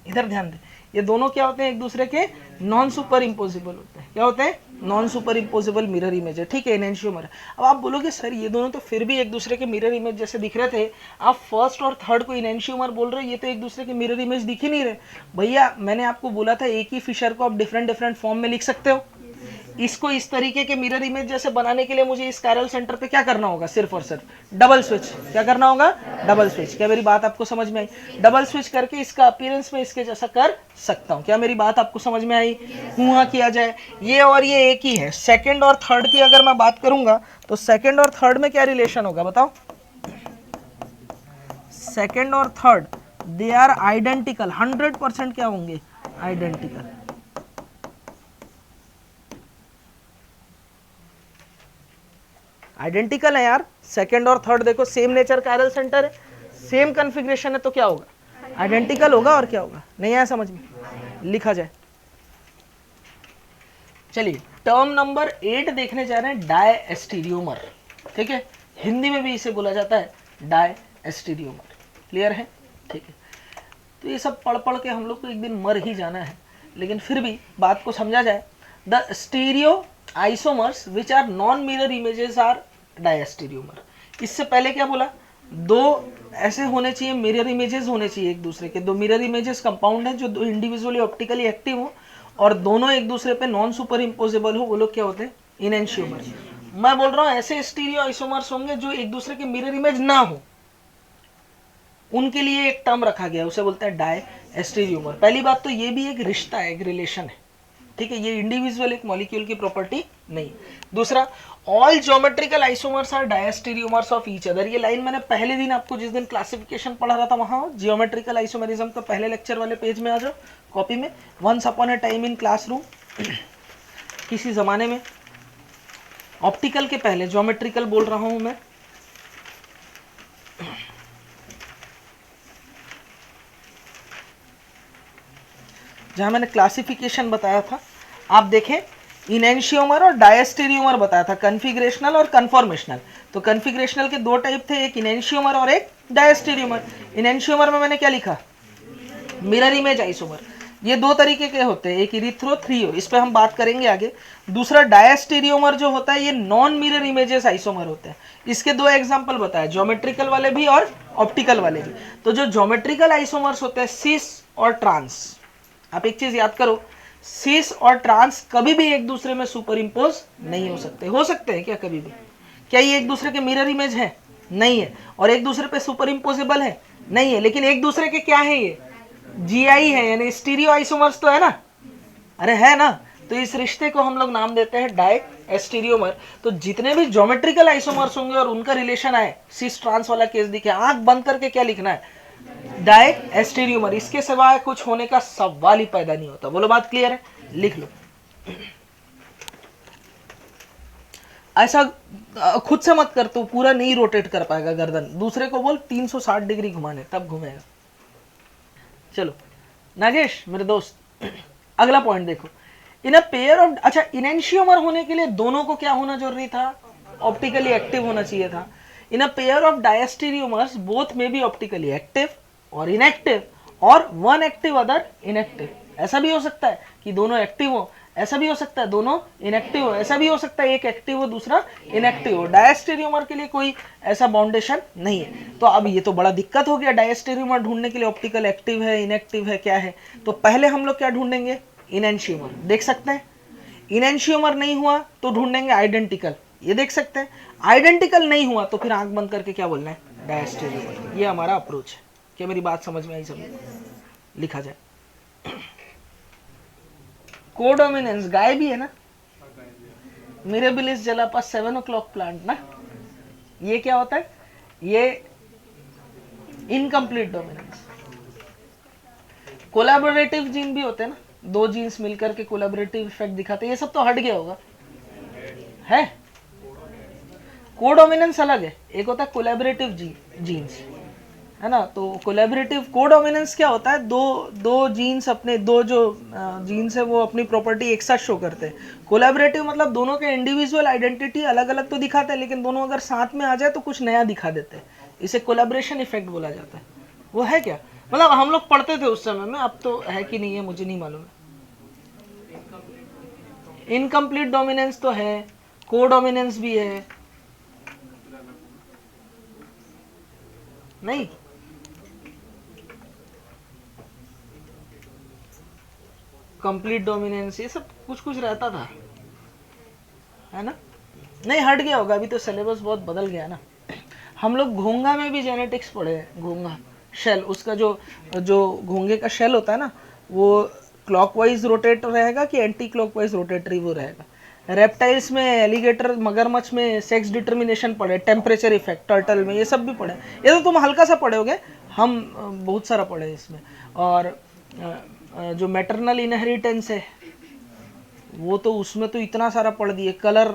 इधर ध्यान दे, ये दोनों क्या होते हैं, एक दूसरे के नॉन सुपर इम्पोजिबल होते हैं। क्या होते हैं? Non super imposable mirror image है, ठीक है, एनेंशियोमर। अब आप बोलोगे सर ये दोनों तो फिर भी एक दूसरे के मिरर इमेज जैसे दिख रहे थे, आप फर्स्ट और थर्ड को एनेंशियोमर बोल रहे हो, ये तो एक दूसरे के मिरर इमेज दिख ही नहीं रहे। भैया मैंने आपको बोला था एक ही फिशर को आप डिफरेंट डिफरेंट फॉर्म में लिख सकते हो। इसको इस तरीके के मिरर इमेज जैसे बनाने के लिए मुझे इस कैरल सेंटर पे क्या करना होगा, सिर्फ और सिर्फ डबल स्विच। क्या करना होगा? Double switch. क्या मेरी बात आपको समझ में आई? डबल स्विच करके इसका अपीयरेंस में इसके जैसा कर सकता हूं। क्या मेरी बात आपको समझ में आई? हुआ किया जाए, ये और ये एक ही है। सेकंड और थर्ड की अगर मैं बात करूंगा तो सेकंड और थर्ड में क्या रिलेशन होगा बताओ? सेकंड और थर्ड दे आर आइडेंटिकल, 100% क्या होंगे? आइडेंटिकल। आइडेंटिकल है यार, सेकंड और थर्ड देखो सेम नेचर कैरल सेंटर है, सेम कॉन्फ़िगरेशन है, तो क्या होगा? आइडेंटिकल होगा। और क्या होगा? नहीं आया समझ में? लिखा जाए। चलिए टर्म नंबर 8 देखने जा रहे हैं, डायस्टीरियोमर। ठीक है, हिंदी में भी इसे बोला जाता है डायस्टीरियोमर। क्लियर है? ठीक है, तो ये सब पढ़ पढ़ के हम लोग को एक दिन मर ही जाना है, लेकिन फिर भी बात को समझा जाए। The stereo isomers which are non mirror images are diastereomer. इससे पहले क्या बोला? दो ऐसे होने चाहिए, मिरर इमेजेस होने चाहिए एक दूसरे के। दो मिरर इमेजेस कंपाउंड है जो दो इंडिविजुअली ऑप्टिकली एक्टिव हो और दोनों एक दूसरे पे नॉन सुपर इम्पोजेबल हो, वो लोग क्या होते हैं? इनेंशियोमर। मैं बोल रहा हूँ ऐसे स्टीरियो आइसोमर्स होंगे जो एक दूसरे के मिरर इमेज ना हो, उनके लिए एक टर्म रखा गया, उसे बोलते हैं डायस्टीरियोमर। पहली बात तो ये भी एक रिश्ता है, एक रिलेशन है। ठीक है, ये इंडिविजुअल एक मॉलिक्यूल की प्रॉपर्टी नहीं। दूसरा, all geometrical isomers are diastereomers of each other. ये लाइन मैंने पहले दिन आपको जिस दिन क्लासिफिकेशन पढ़ा रहा था वहां, ज्योमेट्रिकल आइसोमरिज्म का पहले लेक्चर वाले पेज में आ जाओ कॉपी में। Once upon a time in classroom, किसी जमाने में, ऑप्टिकल के पहले, ज्योमेट्रिकल बोल रहा हूं मैं। जहां मैंने क्लासिफिकेशन बताया था, आप देखें, इनेंशियोमर और डायस्टीरियोमर बताया था, कन्फिग्रेशनल और कन्फॉर्मेशनल। तो कन्फिग्रेशनल के दो टाइप थे, एक इनेंशियोमर और एक डायस्टीरियोमर। इनेंशियोमर में मैंने क्या लिखा? Mirror image isomer. ये दो तरीके के होते हैं, एक इरिथ्रो, थ्रियो, इस पे हम बात करेंगे आगे। दूसरा डायस्टीरियोमर जो होता है ये नॉन मिरर इमेजेस आइसोमर होते हैं। इसके दो एग्जांपल बताए, ज्योमेट्रिकल वाले भी और ऑप्टिकल वाले भी। तो जो ज्योमेट्रिकल आइसोमर्स होते हैं, सिस और ट्रांस, आप एक चीज याद करो, सिस और ट्रांस कभी भी एक दूसरे में सुपर इम्पोज नहीं हो सकते। हो सकते हैं क्या कभी भी? क्या ये एक दूसरे के मिरर इमेज है? नहीं है। और एक दूसरे पे सुपर इम्पोजेबल है? नहीं है। लेकिन एक दूसरे के क्या है? ये जीआई है, यानी स्टीरियो आइसोमर्स तो है ना? अरे है ना? तो इस रिश्ते को हम लोग नाम देते हैं डायस्टीरियोमर। तो जितने भी ज्योमेट्रिकल आइसोमर्स होंगे और उनका रिलेशन आए, सिस ट्रांस वाला केस दिखे, आंख बंद करके क्या लिखना है? डायस्टीरियोमर। इसके सिवाय कुछ होने का सवाल ही पैदा नहीं होता। बोलो बात क्लियर है? लिख लो। ऐसा खुद से मत कर, तो पूरा नहीं रोटेट कर पाएगा गर्दन। दूसरे को बोल 360 डिग्री घुमाने, तब घूमेगा। चलो नागेश मेरे दोस्त, अगला पॉइंट देखो। इन अ पेयर ऑफ, अच्छा, इनेंशियोमर होने के लिए दोनों को क्या होना जरूरी था? ऑप्टिकली एक्टिव होना चाहिए था। In a pair of diastereomers both में बी ऑप्टिकली एक्टिव और इनएक्टिव, और वन एक्टिव अदर इनएक्टिव। ऐसा भी हो सकता है कि दोनों एक्टिव हो, ऐसा भी हो सकता है दोनों इनएक्टिव हो, ऐसा भी हो सकता है एक एक्टिव हो दूसरा इनएक्टिव हो। डायस्टीरियोमर के लिए कोई ऐसा बाउंडेशन नहीं है। तो अब ये तो बड़ा दिक्कत हो गया, डायस्टीरियोमर ढूंढने के लिए ऑप्टिकल एक्टिव है, इनएक्टिव है, क्या है? तो पहले हम लोग क्या ढूंढेंगे? इनेंशियोमर। देख सकते हैं, इनेंशियोमर नहीं हुआ तो ढूंढेंगे आइडेंटिकल। ये देख सकते हैं, आइडेंटिकल नहीं हुआ तो फिर आंख बंद करके क्या बोलना है? डायस्टीरियोमर। ये हमारा अप्रोच है। क्या मेरी बात समझ में आई? सब लिखा जाए। कोडोमिनेंस, गाय भी है ना, मिरेबिलिस जलापा 7 o'clock प्लांट ना, ये क्या होता है? ये इनकम्प्लीट डोमिनेंस। कोलैबोरेटिव जीन भी होते हैं ना, दो जीन्स मिलकर के कोलैबोरेटिव इफेक्ट दिखाते हैं। ये सब तो हट गया होगा, है? कोडोमिनेंस अलग है, एक होता है कोलैबोरेटिव जीन्स। है ना। तो कोलैबोरेटिव कोडोमिनेंस क्या होता है, दो जीन्स अपने, दो जो जीन्स है वो अपनी प्रॉपर्टी एक साथ शो करते हैं। कोलैबोरेटिव मतलब दोनों के इंडिविजुअल आइडेंटिटी अलग अलग तो दिखाते हैं, लेकिन दोनों अगर साथ में आ जाए तो कुछ नया दिखा देते हैं। इसे कोलैबोरेशन इफेक्ट बोला जाता है। वो है क्या, मतलब हम लोग पढ़ते थे उस समय में, अब तो है कि नहीं है मुझे नहीं मालूम है। इनकम्प्लीट डोमिनेंस तो है, कोडोमिनेंस भी है, नहीं कंप्लीट डोमिनेंस ये सब कुछ कुछ रहता था, है ना। नहीं हट गया होगा, अभी तो सिलेबस बहुत बदल गया ना। हम लोग घोंगा में भी जेनेटिक्स पढ़े हैं। घोंगा शेल, उसका जो जो घोंगे का शेल होता है ना, वो क्लॉकवाइज रोटेट रहेगा कि एंटी क्लॉकवाइज रोटेटरी वो रहेगा। रेप्टाइल्स में एलिगेटर, मगरमच्छ में सेक्स डिटर्मिनेशन पढ़े, टेम्परेचर इफेक्ट टर्टल में, ये सब भी पढ़े। ये तो तुम हल्का सा पढ़े होगे, हम बहुत सारा पढ़े इसमें। और जो मैटरनल इनहेरिटेंस है वो तो उसमें तो इतना सारा पढ़ दिए। कलर,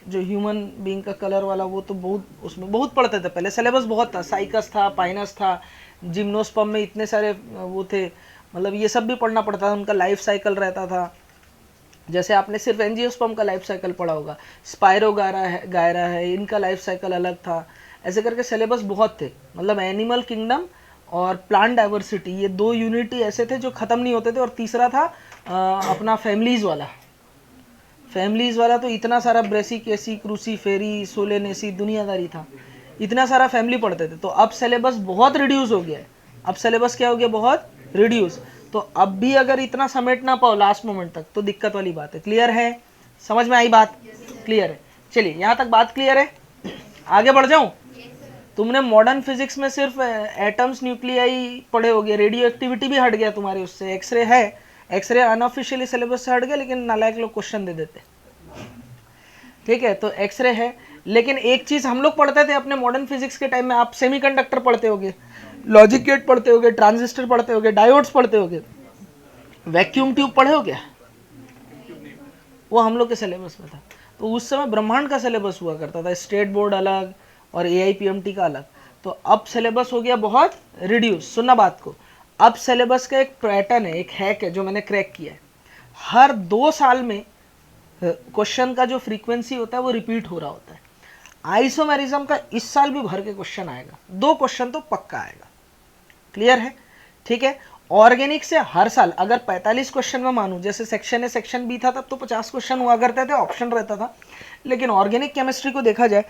जो ह्यूमन बीइंग का कलर वाला, वो तो बहुत उसमें बहुत पढ़ते थे पहले। सिलेबस बहुत था, साइकस था, पाइनस था, जिम्नोस्पर्म में इतने सारे वो थे, मतलब ये सब भी पढ़ना पड़ता था। उनका लाइफ साइकिल रहता था। जैसे आपने सिर्फ एंजियोस्पर्म का लाइफ साइकिल पढ़ा होगा, स्पायरो गायरा है, इनका लाइफ साइकिल अलग था। ऐसे करके सिलेबस बहुत थे। मतलब एनिमल किंगडम और प्लांट डाइवर्सिटी, ये दो यूनिटी ऐसे थे जो ख़त्म नहीं होते थे। और तीसरा था अपना फैमिलीज़ वाला। फैमिलीज़ वाला तो इतना सारा ब्रेसिकेसी, क्रूसीफेरी, सोलेनेसी, दुनियादारी था, इतना सारा फैमिली पढ़ते थे। तो अब सिलेबस बहुत रिड्यूस हो गया है। अब सिलेबस क्या हो गया, बहुत रिड्यूस। तो अब भी अगर इतना समेट ना पाओ लास्ट मोमेंट तक तो दिक्कत वाली बात है। क्लियर है, समझ में आई बात, क्लियर है। चलिए यहाँ तक बात क्लियर है, आगे बढ़ जाऊँ। तुमने मॉडर्न फिजिक्स में सिर्फ एटम्स, न्यूक्लियाई पढ़े होगे, रेडियो एक्टिविटी भी हट गया तुम्हारे उससे। एक्सरे है, एक्सरे अनऑफिशियली सिलेबस से हट गया, लेकिन नालायक लोग क्वेश्चन दे देते। ठीक है, तो एक्सरे है। लेकिन एक चीज हम लोग पढ़ते थे अपने मॉडर्न फिजिक्स के टाइम में, आप सेमीकंडक्टर पढ़ते होगे, लॉजिक गेट पढ़ते होगे, ट्रांजिस्टर पढ़ते होगे, डायोड्स पढ़ते होगे, वैक्यूम ट्यूब पढ़े हो क्या? वो हम लोग के सिलेबस में था। तो उस समय ब्रह्मांड का सिलेबस हुआ करता था, स्टेट बोर्ड अलग और AIPMT का अलग। तो अब सिलेबस हो गया बहुत रिड्यूस। सुनना बात को, अब सिलेबस का एक पैटर्न है, एक हैक है जो मैंने क्रैक किया है। हर 2 साल में क्वेश्चन का जो फ्रीक्वेंसी होता है वो रिपीट हो रहा होता है। आइसोमेरिज्म का इस साल भी भर के क्वेश्चन आएगा, 2 क्वेश्चन तो पक्का आएगा। क्लियर है, ठीक है। ऑर्गेनिक से हर साल अगर 45 क्वेश्चन में मानूं, जैसे सेक्शन ए सेक्शन बी था तब तो 50 क्वेश्चन हुआ करते थे, ऑप्शन रहता था। लेकिन ऑर्गेनिक केमिस्ट्री को देखा जाए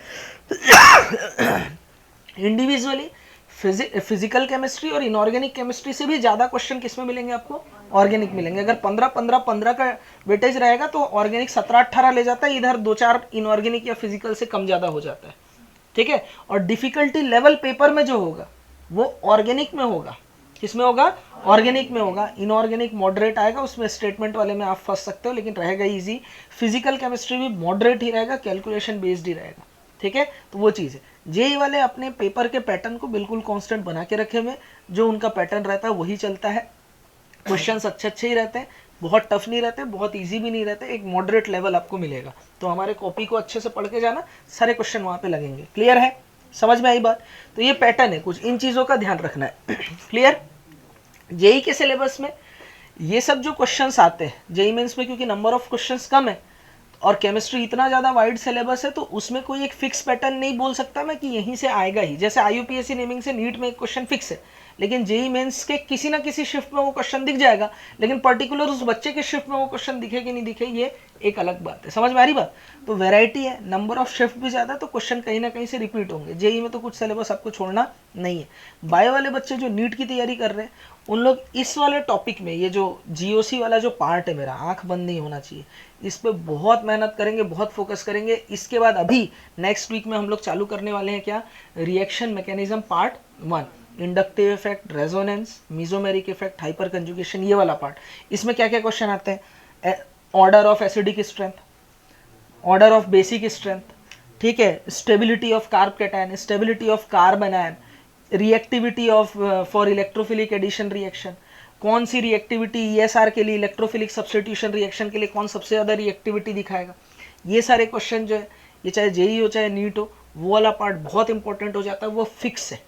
इंडिविजुअली फिजिकल केमिस्ट्री और इनऑर्गेनिक केमिस्ट्री से भी ज़्यादा क्वेश्चन किसमें मिलेंगे आपको? ऑर्गेनिक मिलेंगे। अगर 15-15-15 का वेटेज रहेगा तो ऑर्गेनिक 17-18 ले जाता है, इधर 2-4 इनऑर्गेनिक या फिजिकल से कम ज़्यादा हो जाता है। ठीक है, और डिफिकल्टी लेवल पेपर में जो होगा वो ऑर्गेनिक में होगा। किसमें होगा? ऑर्गेनिक में होगा। इनऑर्गेनिक मॉडरेट आएगा, उसमें स्टेटमेंट वाले में आप फंस सकते हो, लेकिन रहेगा इजी। फिजिकल केमिस्ट्री भी मॉडरेट ही रहेगा, कैलकुलेशन बेस्ड ही रहेगा। ठीक है, तो वो चीज़ है। जेई वाले अपने पेपर के पैटर्न को बिल्कुल कांस्टेंट बना के रखे हुए, जो उनका पैटर्न रहता है वही चलता है। क्वेश्चंस अच्छे ही रहते हैं, बहुत टफ नहीं रहते, बहुत इजी भी नहीं रहते, एक मॉडरेट लेवल आपको मिलेगा। तो हमारे कॉपी को अच्छे से पढ़ के जाना, सारे क्वेश्चन वहाँ पे लगेंगे। क्लियर है, समझ में आई बात? तो ये पैटर्न है, कुछ इन चीज़ों का ध्यान रखना है। क्लियर। जेई के सिलेबस में ये सब जो क्वेश्चंस आते हैं जेई मेंस में, क्योंकि नंबर ऑफ क्वेश्चंस कम है और केमिस्ट्री इतना ज़्यादा वाइड सिलेबस है, तो उसमें कोई एक फिक्स पैटर्न नहीं बोल सकता मैं कि यहीं से आएगा ही। जैसे IUPAC नेमिंग से नीट में एक क्वेश्चन फिक्स है, लेकिन जेई मेंस के किसी ना किसी शिफ्ट में वो क्वेश्चन दिख जाएगा, लेकिन पर्टिकुलर उस बच्चे के शिफ्ट में वो क्वेश्चन दिखे कि नहीं दिखे, ये एक अलग बात है। समझ में आ रही बात? तो वेराइटी है, नंबर ऑफ शिफ्ट भी ज़्यादा है, तो क्वेश्चन कहीं ना कहीं से रिपीट होंगे। जेई में तो कुछ सिलेबस आपको छोड़ना नहीं है। बायो वाले बच्चे जो नीट की तैयारी कर रहे हैं, उन लोग इस वाले टॉपिक में, ये जो GOC वाला जो पार्ट है मेरा, आंख बंद नहीं होना चाहिए, इस पे बहुत मेहनत करेंगे, बहुत फोकस करेंगे। इसके बाद अभी नेक्स्ट वीक में हम लोग चालू करने वाले हैं क्या? Reaction mechanism part 1, inductive effect, resonance, mesomeric effect, hyperconjugation, ये वाला पार्ट। इसमें क्या क्या क्वेश्चन आते हैं? Order of acidic strength, order of basic strength, ठीक है, stability of carbocation, stability of carbanion, reactivity of for electrophilic addition reaction, कौन सी रिएक्टिविटी ESR के लिए, इलेक्ट्रोफिलिक सब्स्टिट्यूशन रिएक्शन के लिए कौन सबसे ज़्यादा रिएक्टिविटी दिखाएगा। ये सारे क्वेश्चन जो है, ये चाहे जेई हो चाहे नीट हो, वो वाला पार्ट बहुत इंपॉर्टेंट हो जाता है, वो फिक्स है।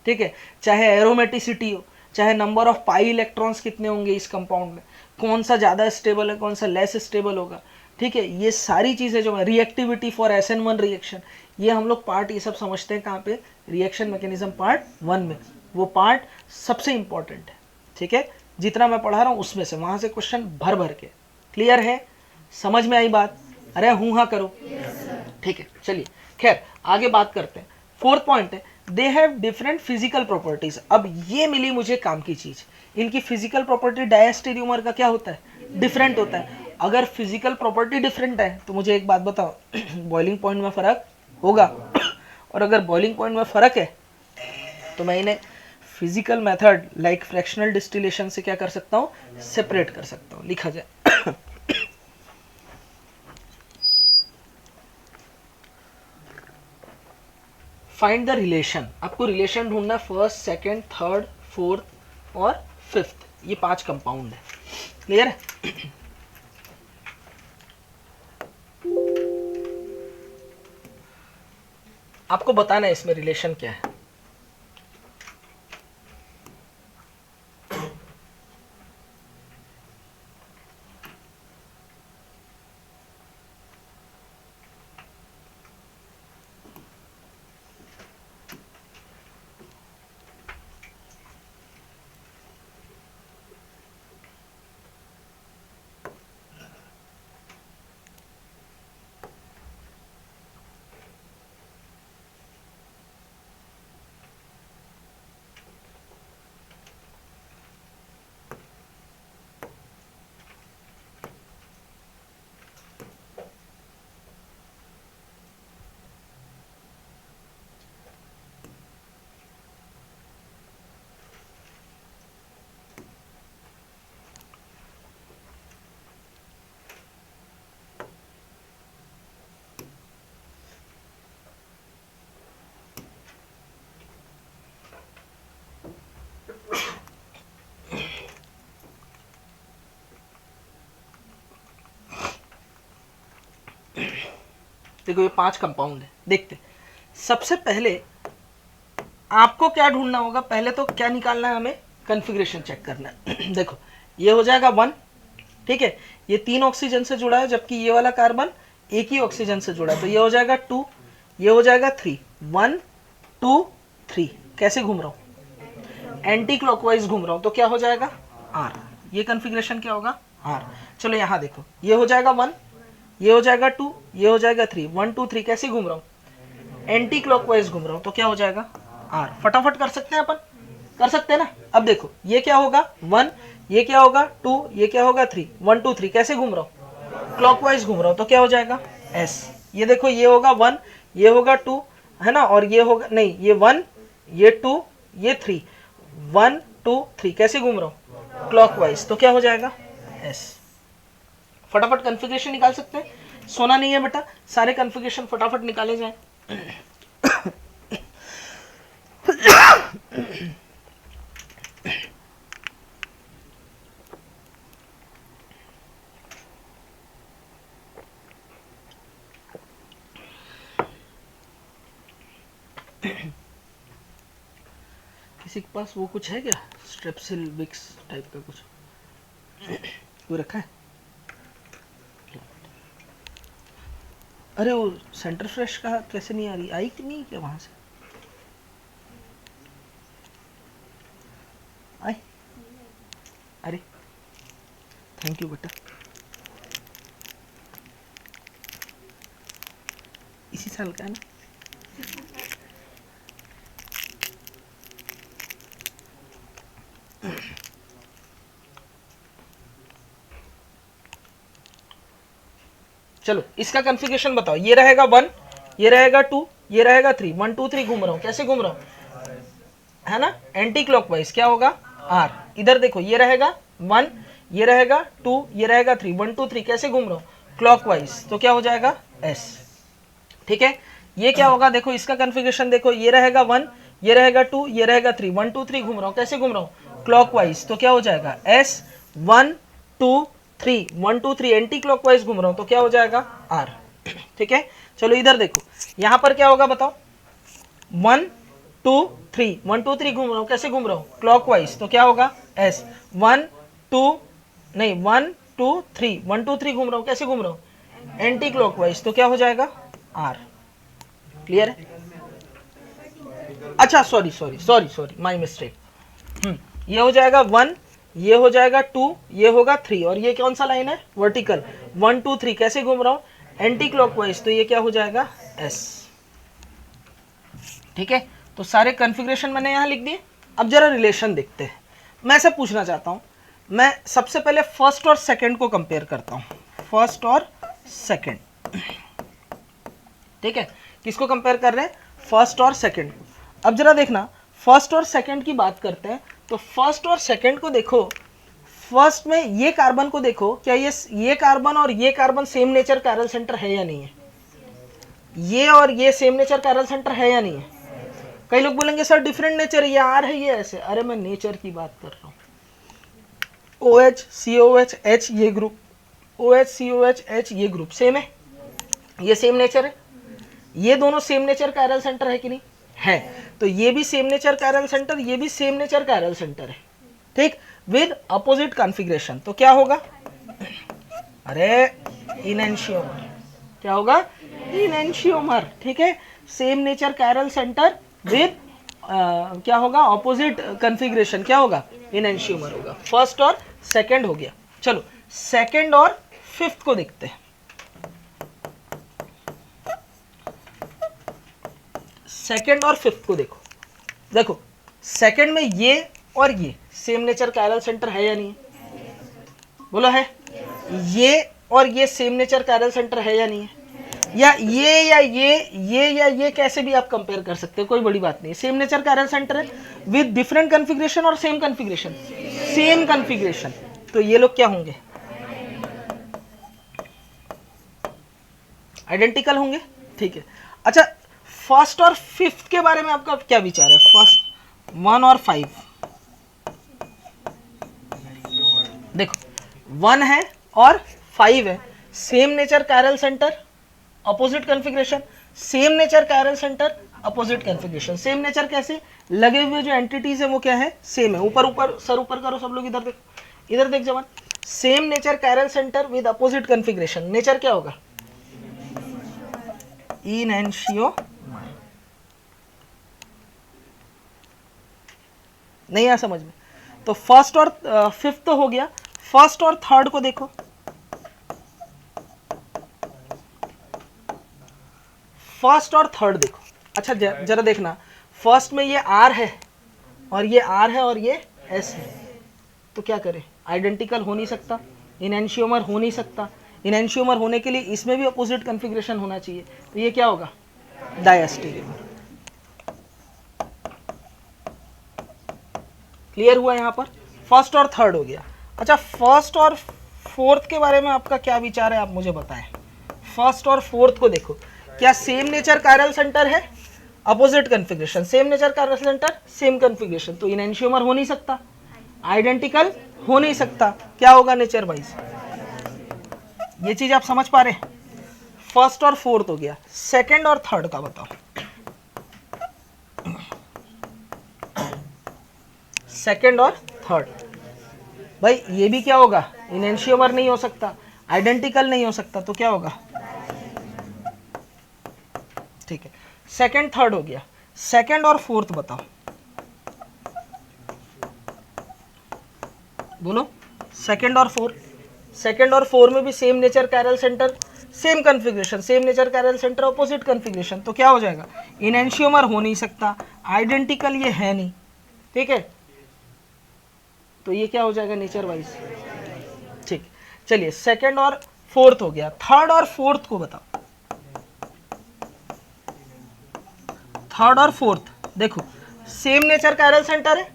ठीक है, चाहे एरोमेटिसिटी हो, चाहे नंबर ऑफ पाई इलेक्ट्रॉन्स कितने होंगे इस कंपाउंड में, कौन सा ज़्यादा स्टेबल है कौन सा लेस स्टेबल होगा, ठीक है, ये सारी चीज़ें जो है, रिएक्टिविटी फॉर SN1 रिएक्शन, ये हम लोग पार्ट ये सब समझते हैं कहाँ पे, रिएक्शन मैकेनिज्म पार्ट 1 में, वो पार्ट सबसे इंपॉर्टेंट है, ठीक है, जितना मैं पढ़ा रहा हूँ उसमें से, वहाँ से क्वेश्चन भर भर के, क्लियर है, समझ में आई बात, अरे हूँ हाँ करो, ठीक है, चलिए खैर आगे बात करते हैं। 4th पॉइंट है, they have different physical properties. अब ये मिली मुझे काम की चीज, इनकी फिजिकल प्रॉपर्टी डायस्टेरियोमर का क्या होता है, डिफरेंट होता है। अगर फिजिकल प्रॉपर्टी डिफरेंट है तो मुझे एक बात बताओ, बॉइलिंग पॉइंट में फर्क होगा, और अगर बॉइलिंग पॉइंट में फर्क है तो मैं इन्हें physical method like fractional distillation से क्या कर सकता हूँ, सेपरेट कर सकता हूँ। लिखा जाए फाइंड द रिलेशन, आपको रिलेशन ढूंढना फर्स्ट, सेकेंड, थर्ड, फोर्थ और फिफ्थ, ये 5 कंपाउंड है, क्लियर है। आपको बताना है इसमें रिलेशन क्या है। देखो ये 5 कंपाउंड है, देखते सबसे पहले आपको क्या ढूंढना होगा, पहले तो क्या निकालना है हमें, कॉन्फ़िगरेशन चेक करना है। देखो ये हो जाएगा 1, ठीक है, ये 3 ऑक्सीजन से जुड़ा है, जबकि ये वाला कार्बन एक ही ऑक्सीजन से जुड़ा है, तो ये हो जाएगा 2, ये हो जाएगा 3, 1 2 3, कैसे घूम रहा हूँ, एंटी क्लॉकवाइज घूम रहा हूँ, तो क्या हो जाएगा R, ये कॉन्फ़िगरेशन क्या होगा R। चलो यहाँ देखो, ये हो जाएगा 1, ये हो जाएगा 2, ये हो जाएगा 3, 1 2 3, कैसे घूम रहा हूँ, एंटी क्लॉकवाइज घूम रहा हूँ, तो क्या हो जाएगा R। फटाफट कर सकते हैं अपन, कर सकते हैं ना। अब देखो ये क्या होगा 1, ये क्या होगा 2, ये क्या होगा 3, 1 2 3, कैसे घूम रहा हूँ, क्लॉकवाइज घूम रहा हूँ, तो क्या हो जाएगा S। ये देखो ये होगा 1, ये होगा 2 है ना, और ये होगा नहीं, ये 1, ये 2, ये 3, 1 2 3, कैसे घूम रहा हूँ, क्लॉकवाइज, तो क्या हो जाएगा S। फटाफट कॉन्फ़िगरेशन निकाल सकते हैं, सोना नहीं है बेटा, सारे कॉन्फ़िगरेशन फटाफट निकाले जाएं। किसी के पास वो कुछ है क्या, स्ट्रेप्सिल विक्स टाइप का कुछ वो रखा है। अरे वो सेंटर फ्रेश का कैसे नहीं आ रही, आई कि नहीं क्या वहां से, आई, अरे थैंक यू बेटा, इसी साल का है ना। चलो इसका कॉन्फ़िगरेशन बताओ, ये रहेगा 1, ये रहेगा 2, ये रहेगा 3, 1 2 3 घूम रहा हूँ, कैसे घूम रहा हूँ, है ना, एंटी क्लॉकवाइज, क्या होगा R। इधर देखो ये रहेगा 1, ये रहेगा 2, ये रहेगा 3, 1 2 3, कैसे घूम रहा हूँ, क्लॉकवाइज, तो क्या हो जाएगा S। ठीक है, ये क्या होगा, देखो इसका कॉन्फ़िगरेशन देखो, ये रहेगा 1, ये रहेगा 2, ये रहेगा 3, 1 2 3 घूम रहा हूँ, कैसे घूम रहा हूँ, क्लॉकवाइज, तो क्या हो जाएगा S। 1 2 3, 1 2 3 एंटी क्लॉकवाइज घूम रहा हूँ, तो क्या हो जाएगा R। ठीक है, चलो इधर देखो, यहाँ पर क्या होगा बताओ, 1 2 3, 1 2 3 घूम रहा हूँ, कैसे घूम रहा हूँ? क्लॉकवाइज, तो क्या होगा? एस। 1 2 नहीं 1 2 3, 1 2 3 घूम रहा हूँ, कैसे घूम रहा हूँ? एंटी क्लॉकवाइज, तो क्या हो जाएगा? आर। क्लियर है? अच्छा sorry sorry sorry sorry, my mistake. ये हो जाएगा 1, ये हो जाएगा 2, ये होगा 3, और ये कौन सा लाइन है? वर्टिकल। 1 2 3 कैसे घूम रहा हूँ? एंटी क्लॉकवाइज, तो ये क्या हो जाएगा? एस। ठीक है, तो सारे कॉन्फ़िगरेशन मैंने यहाँ लिख दिए। अब जरा रिलेशन देखते हैं। मैं ऐसा पूछना चाहता हूँ, मैं सबसे पहले फर्स्ट और सेकंड को कंपेयर करता हूँ। फर्स्ट और सेकंड, ठीक है, किसको कंपेयर कर रहे हैं? फर्स्ट और सेकंड। अब जरा देखना, फर्स्ट और सेकंड की बात करते हैं, तो फर्स्ट और सेकंड को देखो। फर्स्ट में ये कार्बन को देखो, क्या ये कार्बन और ये carbon same nature chiral centre है या नहीं है? ये और ये सेम नेचर कैरल सेंटर है या नहीं है? कई लोग बोलेंगे सर डिफरेंट नेचर, ये आर है, ये ऐसे। अरे मैं नेचर की बात कर रहा हूँ। OH COH H ये ग्रुप, OH COH H ये ग्रुप सेम है, ये सेम नेचर है। ये दोनों सेम नेचर कैरल सेंटर है कि नहीं है? तो ये भी सेम नेचर कैरल सेंटर, ये भी सेम नेचर कैरल सेंटर है, ठीक, विद अपोजिट कॉन्फ़िगरेशन। तो क्या होगा? अरे इनेंशियोमर। क्या होगा? इनेंशियोमर। ठीक है, same nature chiral centre with क्या होगा? Opposite configuration. क्या होगा? इनेंशियोमर होगा। फर्स्ट और सेकंड हो गया। चलो सेकंड और फिफ्थ को देखते हैं। सेकंड और फिफ्थ को देखो। देखो सेकंड में ये और ये सेम नेचर कैरल सेंटर है या नहीं? बोलो है? ये और ये सेम नेचर कैरल सेंटर है या नहीं है? या ये कैसे भी आप कंपेयर कर सकते हो, कोई बड़ी बात नहीं। सेम नेचर कैरल सेंटर है विद डिफरेंट कॉन्फ़िगरेशन और सेम कॉन्फ़िगरेशन, सेम कॉन्फ़िगरेशन। तो ये लोग क्या होंगे? आइडेंटिकल होंगे। ठीक है, अच्छा फर्स्ट और फिफ्थ के बारे में आपका क्या विचार है? फर्स्ट 1 और 5 देखो, 1 है और 5 है, same nature chiral centre, opposite configuration, same nature chiral centre, opposite configuration. Same nature कैसे? लगे हुए जो एंटिटीज है वो क्या है? सेम है। ऊपर ऊपर सर ऊपर करो सब लोग, इधर देखो, इधर देख जवान। Same nature chiral centre with opposite configuration, nature क्या होगा? इनेंशियोमर। नहीं आ समझ में? तो फर्स्ट और फिफ्थ तो हो गया, फर्स्ट और थर्ड को देखो। फर्स्ट और थर्ड देखो। अच्छा जरा देखना, फर्स्ट में ये आर है और ये आर है और ये एस है, तो क्या करें? आइडेंटिकल हो नहीं सकता, इनेंशियोमर हो नहीं सकता। इनेंशियोमर होने के लिए इसमें भी अपोजिट कॉन्फ़िगरेशन होना चाहिए, तो ये क्या होगा? डायस्टेरियोमर। क्लियर हुआ? यहाँ पर फर्स्ट और थर्ड हो गया। अच्छा फर्स्ट और फोर्थ के बारे में आपका क्या विचार है, आप मुझे बताएं। फर्स्ट और फोर्थ को देखो, क्या सेम नेचर कैरल सेंटर है? Opposite configuration, same nature chiral centre, same configuration, तो इनेंशियोमर हो नहीं सकता, आइडेंटिकल हो नहीं सकता। क्या होगा नेचर वाइज? ये चीज आप समझ पा रहे? फर्स्ट और फोर्थ हो गया। सेकंड और थर्ड का बताओ। सेकंड और थर्ड, भाई ये भी क्या होगा? इनेंशियोमर नहीं हो सकता, आइडेंटिकल नहीं हो सकता, तो क्या होगा? ठीक है, सेकंड थर्ड हो गया। सेकंड और फोर्थ बताओ, बोलो। सेकंड और फोर्थ, सेकंड और फोर में भी same nature chiral centre, same configuration, same nature chiral centre, opposite configuration, तो क्या हो जाएगा? इनेंशियोमर हो नहीं सकता, आइडेंटिकल ये है नहीं। ठीक है, तो ये क्या हो जाएगा नेचर वाइज? ठीक, चलिए सेकंड और फोर्थ हो गया। थर्ड और फोर्थ को बताओ। थर्ड और फोर्थ देखो, सेम नेचर कैरल सेंटर है,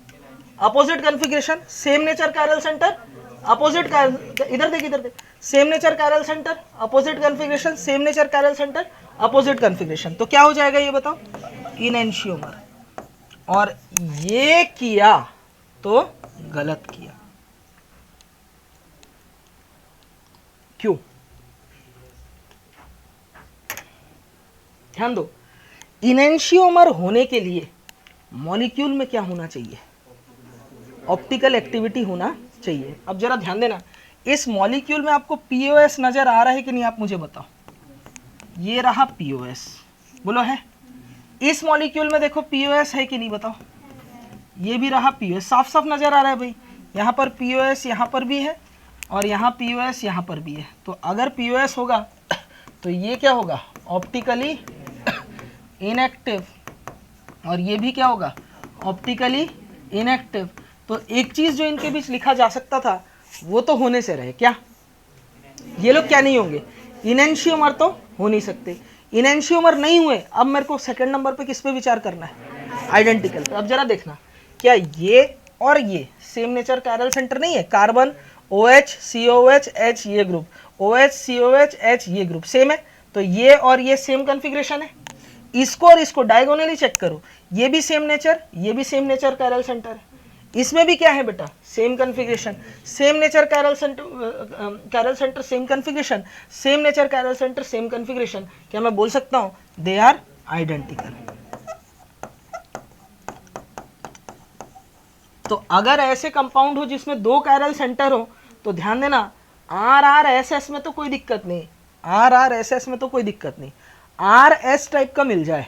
opposite configuration, same nature chiral centre, opposite, इधर देख इधर देख, same nature chiral centre, opposite configuration, same nature chiral centre, opposite configuration, तो क्या हो जाएगा ये बताओ? इनेंशियोमर। और ये किया तो गलत किया। क्यों? ध्यान दो, इनेंशियोमर होने के लिए मॉलिक्यूल में क्या होना चाहिए, ऑप्टिकल एक्टिविटी होना चाहिए। अब जरा ध्यान देना, इस मॉलिक्यूल में आपको पीओएस नजर आ रहा है कि नहीं, आप मुझे बताओ। ये रहा पीओएस, बोलो है। इस मॉलिक्यूल में देखो पीओएस है कि नहीं, बताओ। ये भी रहा पीओएस, साफ साफ नजर आ रहा है भाई। यहाँ पर पीओएस यहाँ पर भी है और यहाँ पीओएस यहाँ पर भी है। तो अगर पीओएस होगा तो ये क्या होगा, ऑप्टिकली इनएक्टिव, और ये भी क्या होगा, ऑप्टिकली इनएक्टिव। तो एक चीज जो इनके बीच लिखा जा सकता था वो तो होने से रहे, क्या ये लोग क्या नहीं होंगे, इनेंशियोमर तो हो नहीं सकते। इनेंशियोमर नहीं हुए, अब मेरे को सेकंड नंबर पे किस पे विचार करना है, आइडेंटिकल। तो अब जरा देखना, क्या ये और ये सेम नेचर कैरल सेंटर नहीं है, कार्बन OH COH H ये ग्रुप, OH COH H ये ग्रुप सेम है, तो ये और ये सेम कॉन्फ़िगरेशन है। इसको और इसको डायगोनली चेक करो, ये भी सेम नेचर, ये भी सेम नेचर कैरल सेंटर है। इसमें भी क्या है बेटा, same configuration, same nature chiral centre same configuration, same nature chiral centre same configuration. क्या मैं बोल सकता हूं दे आर आइडेंटिकल। तो अगर ऐसे कंपाउंड हो जिसमें दो कैरल सेंटर हो तो ध्यान देना, RRSS में तो कोई दिक्कत नहीं, RRSS में तो कोई दिक्कत नहीं, RS टाइप का मिल जाए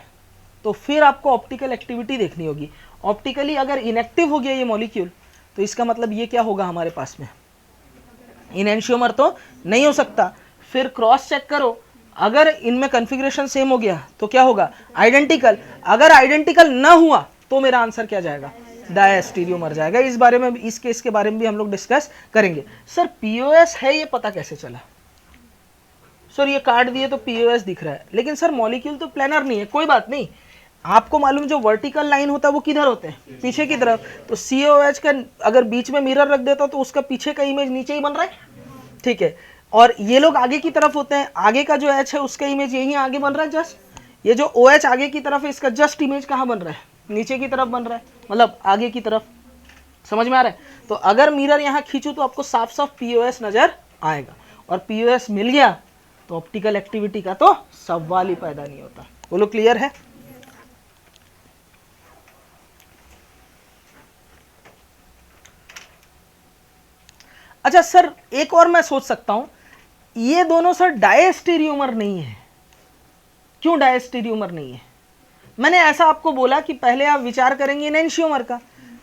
तो फिर आपको ऑप्टिकल एक्टिविटी देखनी होगी। ऑप्टिकली अगर इनएक्टिव हो गया ये मॉलिक्यूल तो इसका मतलब ये क्या होगा हमारे पास में, इनेंशियोमर तो नहीं हो सकता। फिर क्रॉस चेक करो, अगर इनमें कॉन्फ़िगरेशन सेम हो गया तो क्या होगा, आइडेंटिकल। अगर आइडेंटिकल ना हुआ तो मेरा आंसर क्या जाएगा, डायस्टीरियोमर जाएगा। इस बारे में, इस केस के बारे में भी हम लोग डिस्कस करेंगे। सर पीओएस है ये पता कैसे चला, सर ये काट दिए तो पीओएस दिख रहा है, लेकिन सर मॉलिक्यूल तो प्लेनर नहीं है। कोई बात नहीं, आपको मालूम जो वर्टिकल लाइन होता है वो किधर होते हैं, पीछे की तरफ। तो COH का अगर बीच में मिरर रख देता तो उसका पीछे का इमेज नीचे ही बन रहा है, ठीक है। और ये लोग आगे की तरफ होते हैं, आगे का जो H है उसका इमेज यही आगे बन रहा है जस्ट। ये जो OH आगे की तरफ है इसका जस्ट इमेज कहाँ बन रहा है, नीचे की तरफ बन रहा है, मतलब आगे की तरफ। समझ में आ रहा है। तो अगर मिरर यहाँ खींचूं तो आपको साफ साफ पीओएस नजर आएगा, और पीओएस मिल गया तो ऑप्टिकल एक्टिविटी का तो सवाल ही पैदा नहीं होता। बोलो क्लियर है। अच्छा सर एक और मैं सोच सकता हूं, ये दोनों सर डायस्टीरियोमर नहीं है। क्यों डायस्टीरियोमर नहीं है, मैंने ऐसा आपको बोला कि पहले आप विचार करेंगे इनेंशियोमर का,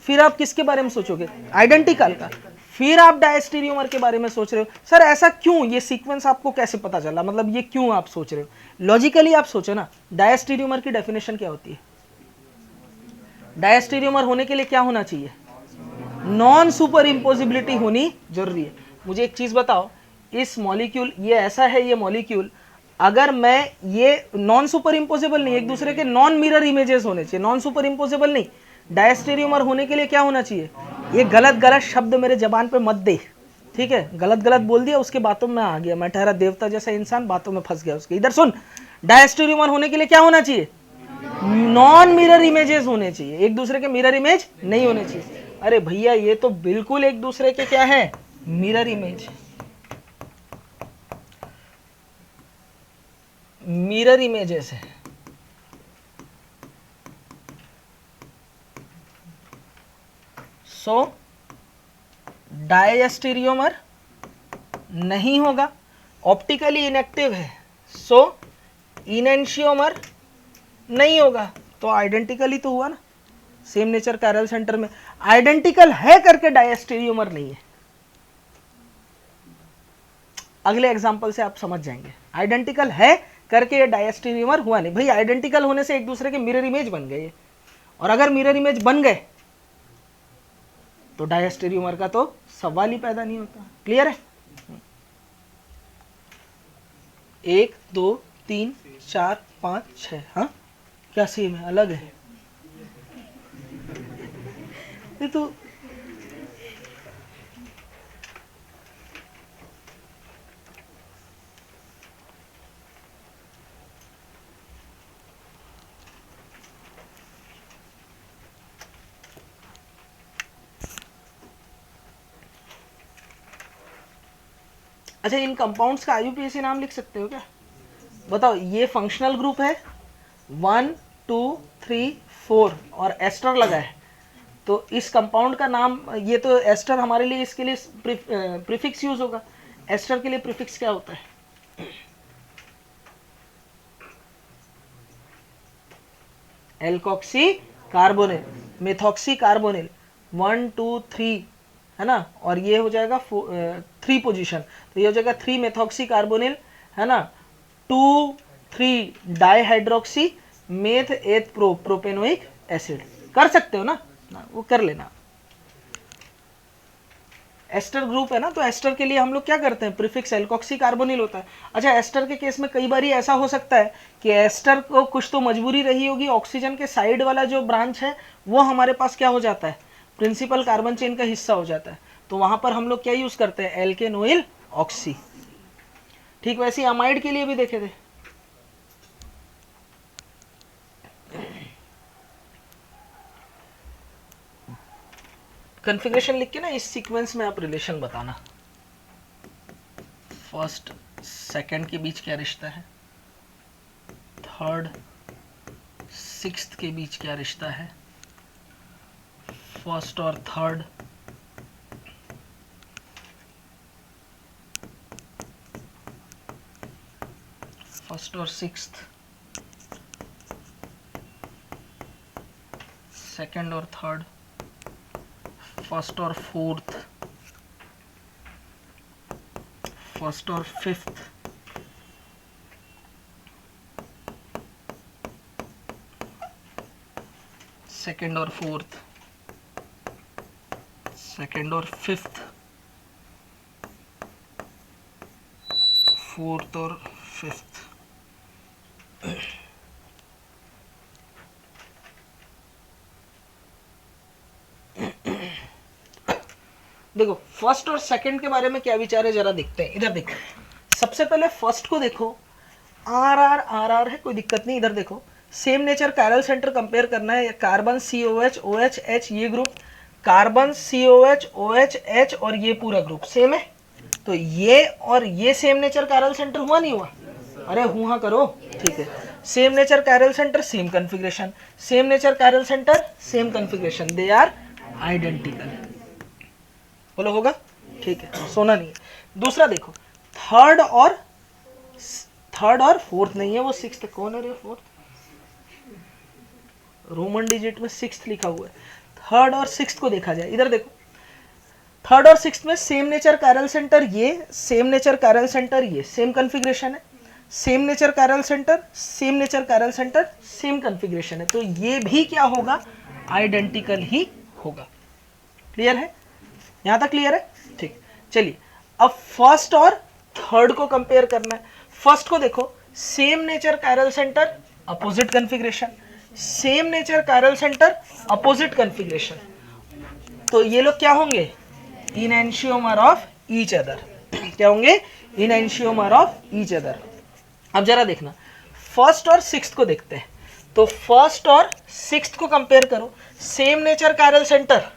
फिर आप किसके बारे में सोचोगे, आइडेंटिकल का, फिर आप डायस्टीरियोमर के बारे में सोच रहे हो। सर ऐसा क्यों, ये सीक्वेंस आपको कैसे पता चला, मतलब ये क्यों आप सोच रहे हो, लॉजिकली आप सोचो ना। डायस्टीरियोमर की डेफिनेशन क्या होती है, डायस्टीरियोमर होने के लिए क्या होना चाहिए, नॉन सुपर इम्पोजिबिलिटी होनी जरूरी है। मुझे एक चीज बताओ, इस मॉलिक्यूल, ये ऐसा है ये मॉलिक्यूल, अगर मैं ये नॉन सुपर इम्पोजिबल नहीं, एक दूसरे के नॉन मिरर इमेजेस होने चाहिए, नॉन सुपर इम्पोजिबल नहीं। डायस्टीरियोमर होने के लिए क्या होना चाहिए, ये गलत गलत शब्द मेरे जबान पे मत दे, ठीक है। गलत गलत बोल दिया उसके बातों में आ गया, मैं ठहरा देवता जैसा इंसान, बातों में फंस गया उसके। इधर सुन, डायस्टीरियोमर होने के लिए क्या होना चाहिए, नॉन मिरर इमेजेस होने चाहिए, एक दूसरे के मिरर इमेज नहीं होने चाहिए। अरे भैया ये तो बिल्कुल एक दूसरे के क्या है, मिरर इमेज, मिरर इमेजेस है। सो डायस्टीरियोमर नहीं होगा, ऑप्टिकली इनएक्टिव है, सो इनेंशियोमर नहीं होगा। तो आइडेंटिकल ही तो हुआ ना, सेम नेचर कैरल सेंटर में आइडेंटिकल है करके डायस्टीरियोमर नहीं है। अगले एग्जांपल से आप समझ जाएंगे, आइडेंटिकल है करके ये डायस्टीरियोमर हुआ नहीं। भाई आइडेंटिकल होने से एक दूसरे के मिरर इमेज बन गए, और अगर मिरर इमेज बन गए तो डायस्टीरियोमर का तो सवाल ही पैदा नहीं होता। क्लियर है। 1 2 3 4 5 6, हाँ क्या सेम है, अलग है ये तो। अच्छा इन कंपाउंड्स का IUPAC नाम लिख सकते हो क्या, बताओ। ये फंक्शनल ग्रुप है 1 2 3 4 और एस्टर लगा है, तो इस कंपाउंड का नाम, ये तो एस्टर हमारे लिए, इसके लिए प्रीफिक्स यूज होगा। एस्टर के लिए प्रीफिक्स क्या होता है? एल्कोक्सी कार्बोनिल, मेथॉक्सी कार्बोनिल, 1 2 3 है ना, और ये हो जाएगा 3 पोजीशन, तो ये हो जाएगा 3 मेथॉक्सी कार्बोनिल है ना, 2 3 dihydroxy meth eth propanoic acid. कर सकते हो ना, वो कर लेना। एस्टर ग्रुप है ना, तो एस्टर के लिए हम लोग क्या करते हैं, प्रीफिक्स एल्कोक्सी कार्बोनिल होता है। अच्छा, एस्टर के केस में कई बार ऐसा हो सकता है कि एस्टर को कुछ तो मजबूरी रही होगी, ऑक्सीजन के साइड वाला जो ब्रांच है वो हमारे पास क्या हो जाता है, प्रिंसिपल कार्बन चेन का हिस्सा हो जाता है, तो वहां पर हम लोग क्या यूज करते हैं, एल्केनोइल ऑक्सी। ठीक वैसे अमाइड के लिए भी देखे थे। कन्फिग्रेशन लिख के ना इस सीक्वेंस में आप रिलेशन बताना, फर्स्ट सेकंड के बीच क्या रिश्ता है, थर्ड सिक्स्थ के बीच क्या रिश्ता है, फर्स्ट और थर्ड फर्स्ट और सिक्स्थ, सेकंड और थर्ड, फर्स्ट और फोर्थ, फर्स्ट और फिफ्थ, सेकंड और फोर्थ, सेकंड और फिफ्थ, फोर्थ और फिफ्थ। देखो फर्स्ट और सेकंड के बारे में क्या विचार है जरा देखते हैं। इधर देखो, सबसे पहले फर्स्ट को देखो, आर आर आर आर है, कोई दिक्कत नहीं। इधर देखो, same nature chiral centre compare करना है, कार्बन COH OH H ये group, carbon COH OH H और ये पूरा ग्रुप सेम है, तो ये और ये सेम नेचर कायरल सेंटर हुआ नहीं हुआ? अरे हुआ करो, ठीक है। Same nature chiral centre same configuration, same nature chiral centre same configuration, they are identical. बोलो होगा, ठीक है, सोना नहीं है। दूसरा देखो, थर्ड और फोर्थ नहीं है, वो सिक्स्थ। कौन है रे फोर्थ? रोमन डिजिट में सिक्स्थ लिखा हुआ है। थर्ड और सिक्स्थ को देखा जाए, इधर देखो, थर्ड और सिक्स्थ में सेम नेचर कायरल सेंटर ये, सेम नेचर कायरल सेंटर ये, सेम कन्फिग्रेशन है, same nature chiral centre same nature chiral centre same configuration है, तो ये भी क्या होगा, आइडेंटिकल ही होगा। क्लियर है? यहां तक क्लियर है? ठीक, चलिए अब फर्स्ट और थर्ड को कंपेयर करना है। फर्स्ट को देखो, same nature chiral centre opposite configuration, same nature chiral centre opposite configuration, तो ये लोग क्या होंगे, इनएंशियोमर ऑफ ईच अदर। क्या होंगे? इनएंशियोमर ऑफ ईच अदर। अब जरा देखना, फर्स्ट और सिक्स्थ को देखते हैं, तो फर्स्ट और सिक्स्थ को कंपेयर करो, same nature chiral centre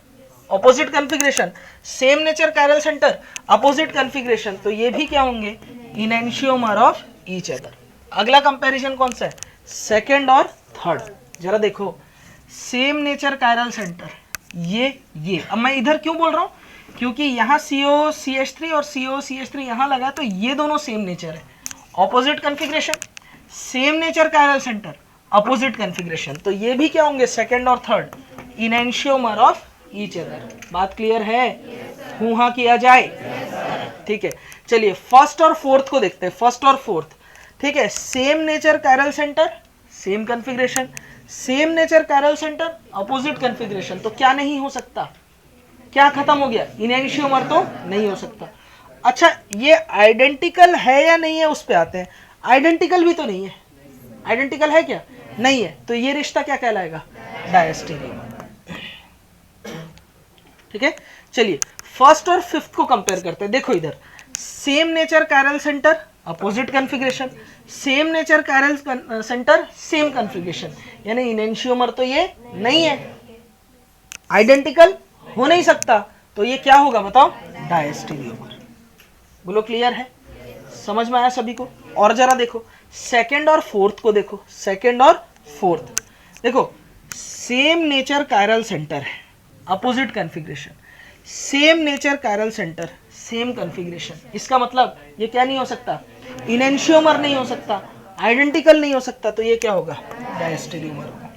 opposite configuration, same nature chiral centre opposite configuration, तो ये भी क्या होंगे, इनएंशियोमर ऑफ ईच अदर। अगला कंपैरिजन कौन सा है, सेकंड और थर्ड। जरा देखो, सेम नेचर कायरल सेंटर ये अब मैं इधर क्यों बोल रहा हूं, क्योंकि यहाँ COCH3 और COCH3 यहाँ लगा, तो ये दोनों सेम नेचर है, opposite configuration, same nature chiral centre opposite configuration, तो ये भी क्या होंगे, सेकंड और थर्ड, इनएंशियोमर ऑफ ईच अदर। बात क्लियर है? हुआ किया जाए, ठीक है। चलिए फर्स्ट और फोर्थ को देखते हैं, फर्स्ट और फोर्थ, ठीक है, same nature chiral centre same configuration, same nature chiral centre opposite configuration, तो क्या नहीं हो सकता, क्या खत्म हो गया, इनएंशियोमर तो नहीं हो सकता। अच्छा, ये आइडेंटिकल है या नहीं है, उस पे आते हैं। आइडेंटिकल भी तो नहीं है, आइडेंटिकल है क्या, नहीं है, तो ये रिश्ता क्या कहलाएगा, डायस्टेरियोमर। ठीक है, चलिए फर्स्ट और फिफ्थ को कंपेयर करते हैं। देखो इधर, same nature chiral centre opposite configuration, same nature chiral centre same configuration, यानी इनएंशियोमर तो ये नहीं है, आइडेंटिकल हो नहीं सकता, तो ये क्या होगा बताओ, डायस्टेरियोमर। बोलो क्लियर है, समझ में आया सभी को? और जरा देखो सेकंड और फोर्थ को देखो, सेकंड और फोर्थ देखो, सेम नेचर कायरल सेंटर है, opposite configuration, same nature chiral centre, same configuration. इसका मतलब ये क्या नहीं हो सकता, इनेंशियोमर नहीं हो सकता, आइडेंटिकल नहीं हो सकता, तो ये क्या होगा, डायस्टेरियोमर होगा।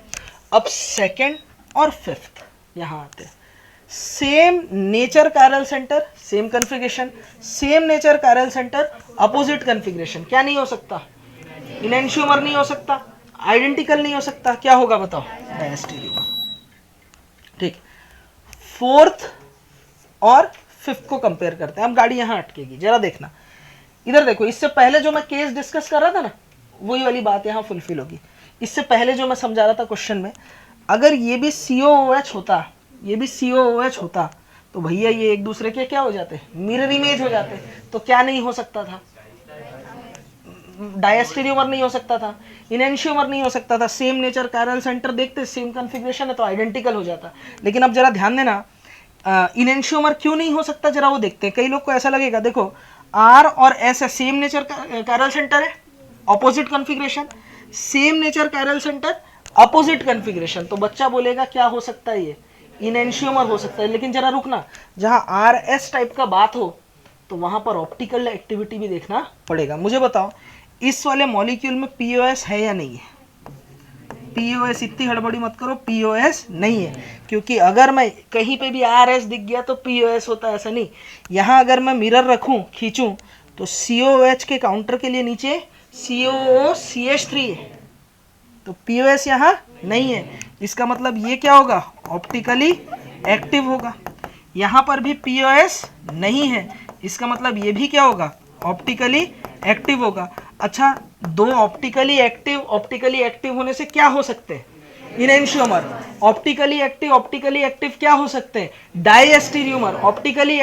अब सेकंड और फिफ्थ यहाँ आते हैं। Same nature chiral centre, same configuration, same nature chiral centre, opposite configuration, क्या नहीं हो सकता, इनेंशियोमर नहीं हो सकता, आइडेंटिकल नहीं हो सकता, क्या होगा बताओ, डायस्टेरियोमर। ठीक, फोर्थ और फिफ्थ को कंपेयर करते हैं। अब गाड़ी यहां अटकेगी, जरा देखना इधर देखो। इससे पहले जो मैं केस डिस्कस कर रहा था ना, वही वाली बात यहां फुलफिल होगी। इससे पहले जो मैं समझा रहा था क्वेश्चन में, अगर ये भी COOH होता, ये भी COOH होता, तो भैया ये एक दूसरे के क्या हो जाते, मिरर इमेज हो जाते। तो क्या नहीं हो सकता था, डायस्टेरियोमर नहीं हो सकता था, इनेंशियोमर नहीं हो सकता था। सेम नेचर कायरल सेंटर देखते, सेम कॉन्फ़िगरेशन है, तो आइडेंटिकल हो जाता। लेकिन अब जरा ध्यान देना, इनेंशियोमर क्यों नहीं हो सकता, जरा वो देखते हैं। कई लोग को ऐसा लगेगा, देखो R और S है, सेम नेचर कायरल सेंटर है, opposite configuration, same nature chiral centre, opposite configuration, तो बच्चा बोलेगा क्या हो सकता है, ये इनेंशियोमर हो सकता है। लेकिन जरा रुकना, जहां RS टाइप का बात हो तो वहां पर ऑप्टिकल एक्टिविटी भी देखना पड़ेगा। मुझे बताओ, इस वाले मॉलिक्यूल में POS है या नहीं है, POS, इतनी हड़बड़ी मत करो, POS नहीं है, क्योंकि अगर मैं कहीं पे भी RS दिख गया तो POS होता है, ऐसा नहीं। यहाँ अगर मैं मिरर रखूँ, खींचूँ, तो COH के काउंटर के लिए नीचे COOCH3 है, तो POS यहाँ नहीं है। इसका मतलब ये क्या होगा, ऑप्टिकली एक्टिव होगा। यहाँ पर भी POS नहीं है, इसका मतलब ये भी क्या होगा, ऑप्टिकली एक्टिव होगा। अच्छा, दो ऑप्टिकली एक्टिव होने से क्या हो सकते हैं, इनेंशियोमर। ऑप्टिकली एक्टिव क्या हो सकते हैं, डायस्टेरियोमर। ऑप्टिकली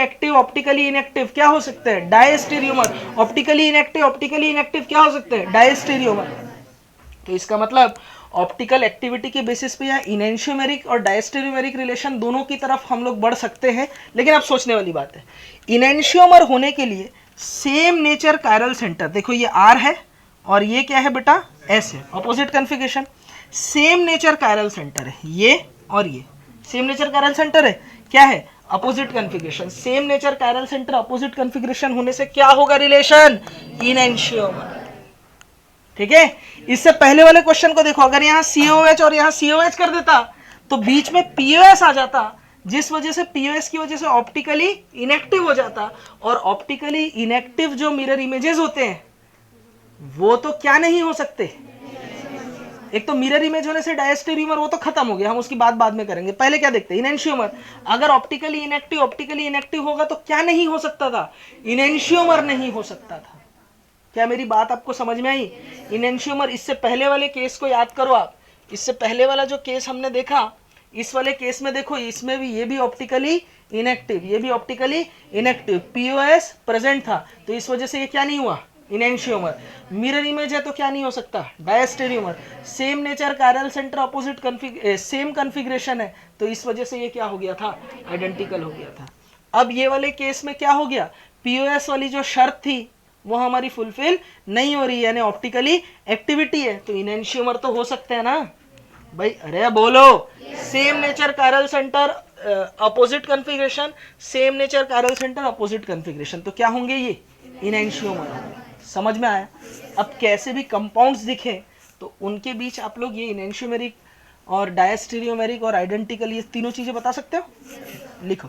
इनएक्टिव क्या हो सकते हैं, डायस्टेरियोमर। ऑप्टिकली इनएक्टिव क्या हो सकते हैं, डायस्टेरियोमर। तो इसका मतलब ऑप्टिकल एक्टिविटी के बेसिस पे या इनेंशियोमेरिक और डायस्टेरियोमेरिक रिलेशन दोनों की तरफ हम लोग बढ़ सकते हैं। लेकिन अब सोचने वाली बात है, इनेंशियोमर होने के लिए सेम नेचर कायरल सेंटर, देखो ये R है और ये क्या है बेटा, S है, opposite configuration. Same nature chiral centre है, ये और ये सेम नेचर कायरल सेंटर है, क्या है, opposite configuration. Same nature chiral centre, opposite configuration होने से क्या होगा रिलेशन, इनेंशियोमर। ठीक है, इससे पहले वाले क्वेश्चन को देखो, अगर यहाँ COH और यहाँ COH कर देता तो बीच में POS आ जाता, जिस वजह से POS की वजह से ऑप्टिकली इनएक्टिव हो जाता। और ऑप्टिकली इनएक्टिव जो मिरर इमेजेस होते हैं वो तो क्या नहीं हो सकते, एक तो मिरर इमेज होने से डायस्टेरियोमर, वो तो खत्म हो गया, हम उसकी बात बाद में करेंगे। पहले क्या देखते हैं, इनेंशियोमर। अगर ऑप्टिकली इनएक्टिव होगा तो क्या नहीं हो सकता था, इनेंशियोमर नहीं हो सकता था। क्या मेरी बात आपको समझ में आई, इनेंशियोमर। इससे पहले वाले केस को याद करो आप, इससे पहले वाला जो केस हमने देखा, इस वाले केस में देखो, इसमें भी ये भी ऑप्टिकली इनएक्टिव, ये भी ऑप्टिकली इनएक्टिव, POS प्रेजेंट था, तो इस वजह से ये क्या नहीं हुआ, इनेंशियोमर। मिरर इमेज है तो क्या नहीं हो सकता, diastereomer. Same nature chiral centre, opposite same configuration है, तो इस वजह से ये क्या हो गया था, आइडेंटिकल हो गया था। अब ये वाले केस में क्या हो गया, POS वाली जो शर्त थी वो हमारी फुलफिल नहीं हो रही, यानी ऑप्टिकली एक्टिविटी है, तो इनेंशियोमर तो हो सकते हैं ना भाई, अरे बोलो। Same nature chiral centre, opposite configuration, same nature chiral centre, opposite configuration, तो क्या होंगे ये, इनेंशियोमर। समझ में आया। अब कैसे भी कंपाउंड्स दिखे तो उनके बीच आप लोग ये इनेंशियोमेरिक और डायस्टेरियोमेरिक और आइडेंटिकल, ये तीनों चीजें बता सकते हो, लिखो।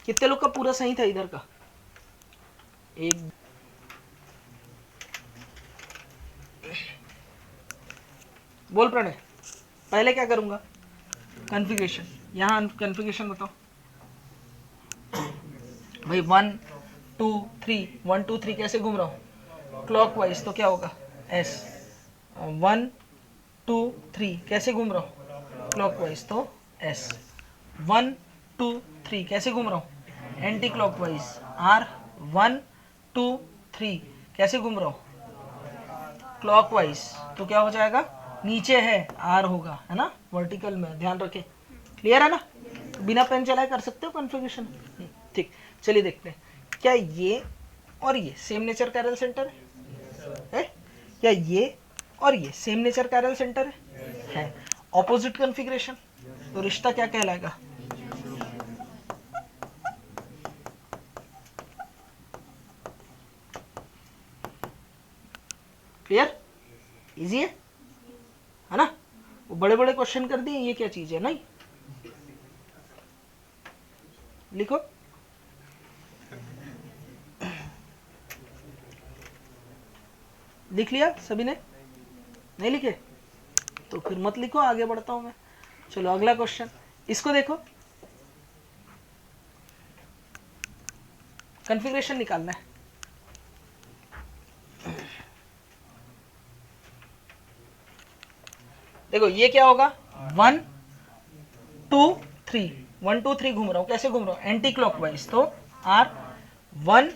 कितने लोग का पूरा सही था इधर का, एक बोल प्रणय। पहले क्या करूंगा, कॉन्फ़िगरेशन, यहाँ कॉन्फ़िगरेशन बताओ भाई। 1 2 3 1 2 3 कैसे घूम रहा हूँ, क्लॉकवाइज, तो क्या होगा, S। 1 2 3 कैसे घूम रहा हूँ, क्लॉकवाइज, तो S। 1 2 3 कैसे घूम रहा हूँ, एंटी क्लॉकवाइज, R। 1 2 3 कैसे घूम रहा हूँ, क्लॉकवाइज, तो क्या हो जाएगा, नीचे है R होगा, है ना, वर्टिकल में, ध्यान रखें। क्लियर है ना, बिना पेन चलाए कर सकते हो कॉन्फ़िगरेशन। ठीक, चलिए देखते हैं क्या ये और ये सेम नेचर का एरर सेंटर है? क्या ये और ये सेम नेचर का एरर सेंटर है? ऑपोजिट कॉन्फ़िगरेशन, तो रिश्ता क्या कहलाएगा? क्लियर? इजी है ना? वो बड़े बड़े क्वेश्चन कर दिए, ये क्या चीज है? नहीं लिखो, लिख लिया सभी ने? नहीं लिखे तो फिर मत लिखो, आगे बढ़ता हूं मैं। चलो अगला क्वेश्चन, इसको देखो, कॉन्फ़िगरेशन निकालना है। देखो ये क्या होगा, 1 2 3, 1 2 3 घूम रहा हूं, कैसे घूम रहा हूं? एंटी क्लॉकवाइज, तो आर 1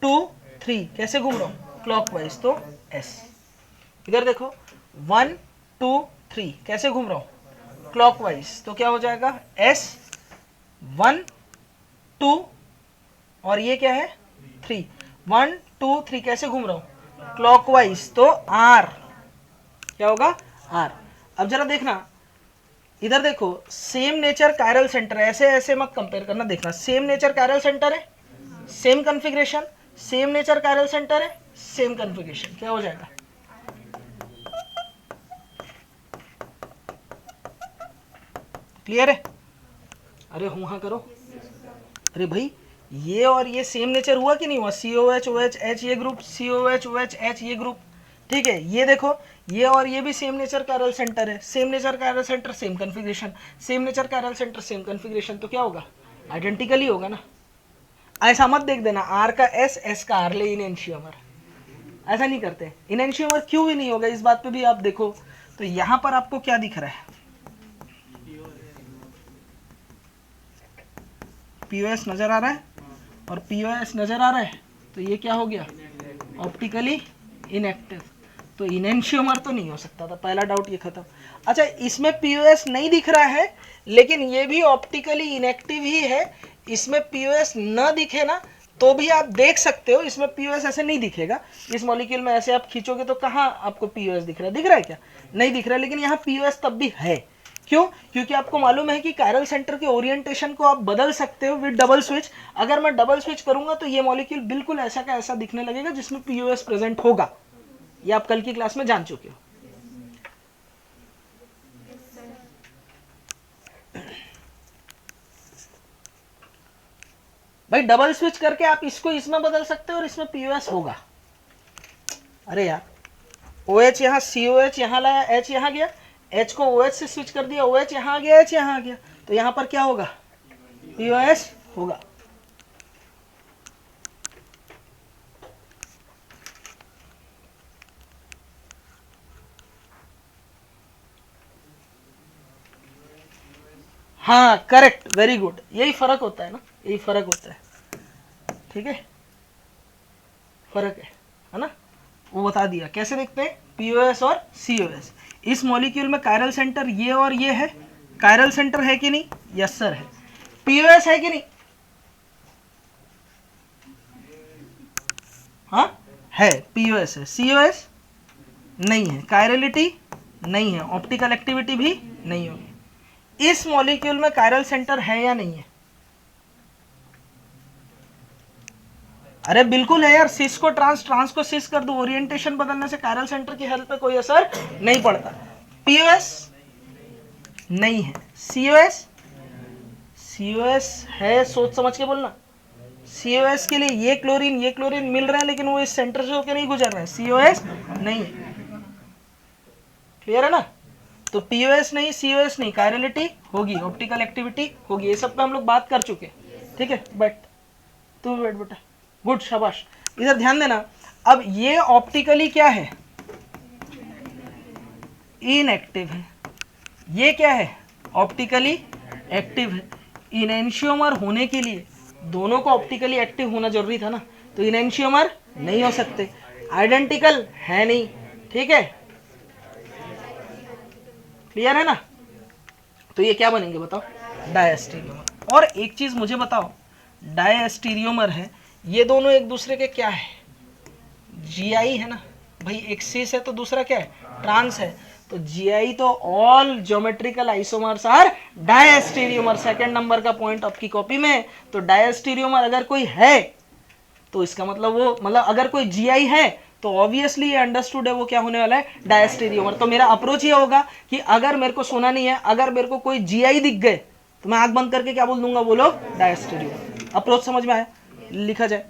2 3 कैसे घूम रहा हूं? क्लॉकवाइज, तो एस। इधर देखो 1 2 3 कैसे घूम रहा हूं? क्लॉकवाइज, तो क्या हो जाएगा? एस 1 2 और ये क्या है? 3, 1 2 3 कैसे घूम रहा हूं? क्लॉकवाइज, तो आर क्या होगा? आर। अब जरा देखना, इधर देखो सेम नेचर कायरल सेंटर है, ऐसे ऐसे मत कंपेयर करना, देखना सेम नेचर कायरल सेंटर है, same configuration, same nature chiral centre है, सेम कॉन्फ़िगरेशन, क्या हो जाएगा? क्लियर है? अरे हूं हाँ करो। अरे भाई ये और ये सेम नेचर हुआ कि नहीं हुआ? COH OH H ये ग्रुप, COH OH H ये ग्रुप, ठीक है। ये देखो ये और ये भी सेम नेचर का एरर सेंटर है, सेम नेचर का error centre same configuration, same nature का एरर सेंटर सेम कॉन्फ़िगरेशन, तो क्या होगा? आइडेंटिकल ही होगा ना। ऐसा मत देख देना आर का एस, एस का आर ले इनएंशियोमर, ऐसा नहीं करते। इनएंशियोमर क्यों भी नहीं होगा, इस बात पे भी आप देखो। तो यहां पर आपको क्या दिख रहा है? POS नजर आ रहा है और POS नजर आ रहा है, तो ये क्या हो गया? Optically inactive. तो इनएंशियोमर तो नहीं हो सकता था, पहला डाउट ये खत्म। अच्छा इसमें POS नहीं दिख रहा है, लेकिन ये भी ऑप्टिकली इनएक्टिव ही है। इसमें POS न दिखे ना तो भी आप देख सकते हो, इसमें POS ऐसे नहीं दिखेगा। इस मॉलिक्यूल में ऐसे आप खींचोगे तो कहाँ आपको POS दिख रहा है? दिख रहा है क्या? नहीं दिख रहा है, लेकिन यहाँ POS तब भी है। क्यों? क्योंकि आपको मालूम है कि कायरल सेंटर के ओरिएंटेशन को आप बदल सकते हो विद डबल स्विच। अगर मैं डबल स्विच करूंगा तो ये मॉलिक्यूल बिल्कुल ऐसा का ऐसा दिखने लगेगा जिसमें POS प्रेजेंट होगा। ये आप कल की क्लास में जान चुके हो। भाई डबल स्विच करके आप इसको इसमें बदल सकते हो और इसमें POS होगा। अरे यार OH यहाँ, COH यहाँ लाया, H यहाँ गया, H को OH से स्विच कर दिया, OH यहाँ आ गया, H यहाँ आ गया, तो यहाँ पर क्या होगा? POS होगा। हाँ करेक्ट, वेरी गुड, यही फर्क होता है ना, यही फर्क होता है। ठीक है, फर्क है ना? वो बता दिया। कैसे देखते हैं POS और COS? इस मॉलिक्यूल में कायरल सेंटर ये और ये है, कायरल सेंटर है कि नहीं? यस सर है। POS है कि नहीं? हाँ है, POS है। COS नहीं है, कायरलिटी नहीं है, ऑप्टिकल एक्टिविटी भी नहीं होगी। इस मॉलिक्यूल में कायरल सेंटर है या नहीं है? अरे बिल्कुल है यार, सिस को ट्रांस, ट्रांस को सिस कर दो, ओरिएंटेशन बदलने से कायरल सेंटर की हेल्थ पे कोई असर नहीं पड़ता। POS नहीं है, COS है, सोच समझ के बोलना। COS के लिए ये क्लोरीन मिल रहे हैं, लेकिन वो इस सेंटर से होकर नहीं गुजर रहे हैं, COS नहीं है। क्लियर है ना? तो POS नहीं, COS नहीं, कायरलिटी होगी, ऑप्टिकल एक्टिविटी होगी, ये सब पे हम लोग बात कर चुके हैं। ठीक है, बैठ, तू बैठ बेटा, गुड, शाबाश। इधर ध्यान देना, अब ये ऑप्टिकली क्या है? इनएक्टिव है। ये क्या है? ऑप्टिकली एक्टिव है। इनएंशियोमर होने के लिए दोनों को ऑप्टिकली एक्टिव होना जरूरी था ना, तो इनएंशियोमर नहीं हो सकते, आइडेंटिकल है नहीं। ठीक है, क्लियर है ना? तो ये क्या बनेंगे बताओ? डायस्टीरियोमर। और एक चीज मुझे बताओ, डायस्टीरियोमर है, ये दोनों एक दूसरे के क्या है? जीआई है ना भाई, एक सिस है तो दूसरा क्या है? ट्रांस है। तो जीआई तो all geometrical isomers are diastereomer. Second number का पॉइंट आपकी कॉपी में। तो डायस्टीरियोमर अगर कोई है तो इसका मतलब वो, मतलब अगर कोई जीआई है तो ऑब्वियसली ये अंडरस्टूड है वो क्या होने वाला है? डायस्टीरियोमर। तो मेरा अप्रोच ये होगा कि अगर मेरे को सुना नहीं है, अगर मेरे को कोई जीआई दिख गए तो मैं आंख बंद करके क्या बोल दूंगा? वो लोग डायस्टीरियोमर। अप्रोच समझ में आया? लिखा जाए।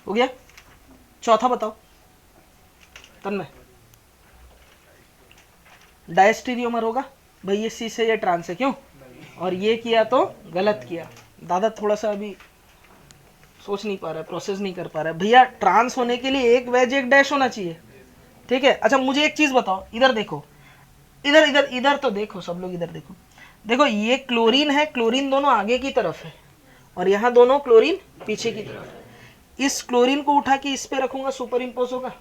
हो गया? चौथा बताओ तन्मय। डायस्टीरियोमर होगा भाई, ये सी से ये ट्रांस है, क्यों? और ये किया तो गलत किया। दादा थोड़ा सा अभी सोच नहीं पा रहा है, प्रोसेस नहीं कर पा रहा है। भैया ट्रांस होने के लिए एक वेज एक डैश होना चाहिए, ठीक है? अच्छा मुझे एक चीज बताओ, इधर देखो, इधर इधर इधर तो देखो, सब लोग इधर देखो। देखो ये क्लोरीन है, क्लोरीन दोनों आगे की तरफ है और यहाँ दोनों क्लोरीन पीछे की तरफ है। इस क्लोरीन को उठा के इस पे रखूंगा, सुपर इम्पोज होगा।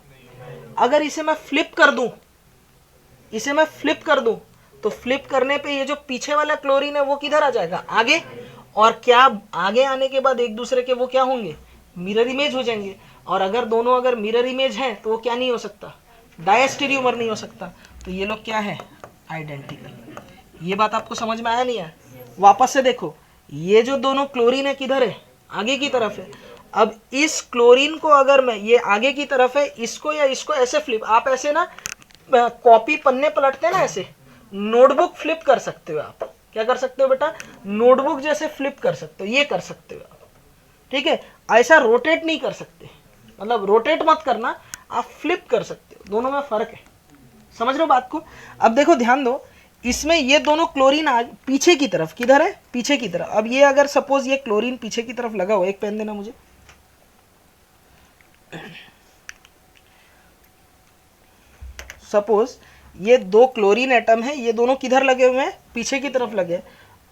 अगर इसे मैं फ्लिप कर दूं, इसे मैं फ्लिप कर दूं, तो फ्लिप करने पे ये जो पीछे वाला क्लोरीन है वो किधर आ जाएगा? आगे। और क्या आगे आने के बाद एक दूसरे के वो क्या होंगे? मिरर इमेज हो जाएंगे। और अगर दोनों अगर मिरर इमेज हैं तो वो क्या नहीं हो सकता? डायस्टीरियोमर नहीं हो सकता। तो ये लोग क्या है? आइडेंटिकल। ये बात आपको समझ में आया नहीं है? वापस से देखो, ये जो दोनों क्लोरीन है किधर है? आगे की तरफ है। अब इस क्लोरीन को अगर मैं, ये आगे की तरफ है, इसको या इसको ऐसे फ्लिप, आप ऐसे ना कॉपी पन्ने पलटते हैं ना, ऐसे नोटबुक फ्लिप कर सकते हो आप। क्या कर सकते हो बेटा? नोटबुक जैसे फ्लिप कर सकते हो, ये कर सकते हो आप, ठीक है? ऐसा रोटेट नहीं कर सकते, मतलब रोटेट मत करना, आप फ्लिप कर सकते हो। दोनों में फर्क है, समझ रहे हो बात को? अब देखो ध्यान दो, इसमें ये दोनों क्लोरीन पीछे की तरफ, किधर है? पीछे की तरफ। अब ये अगर सपोज ये क्लोरीन पीछे की तरफ लगा हो, एक पेन देना मुझे। सपोज ये दो क्लोरीन एटम है, ये दोनों किधर लगे हुए हैं? पीछे की तरफ लगे।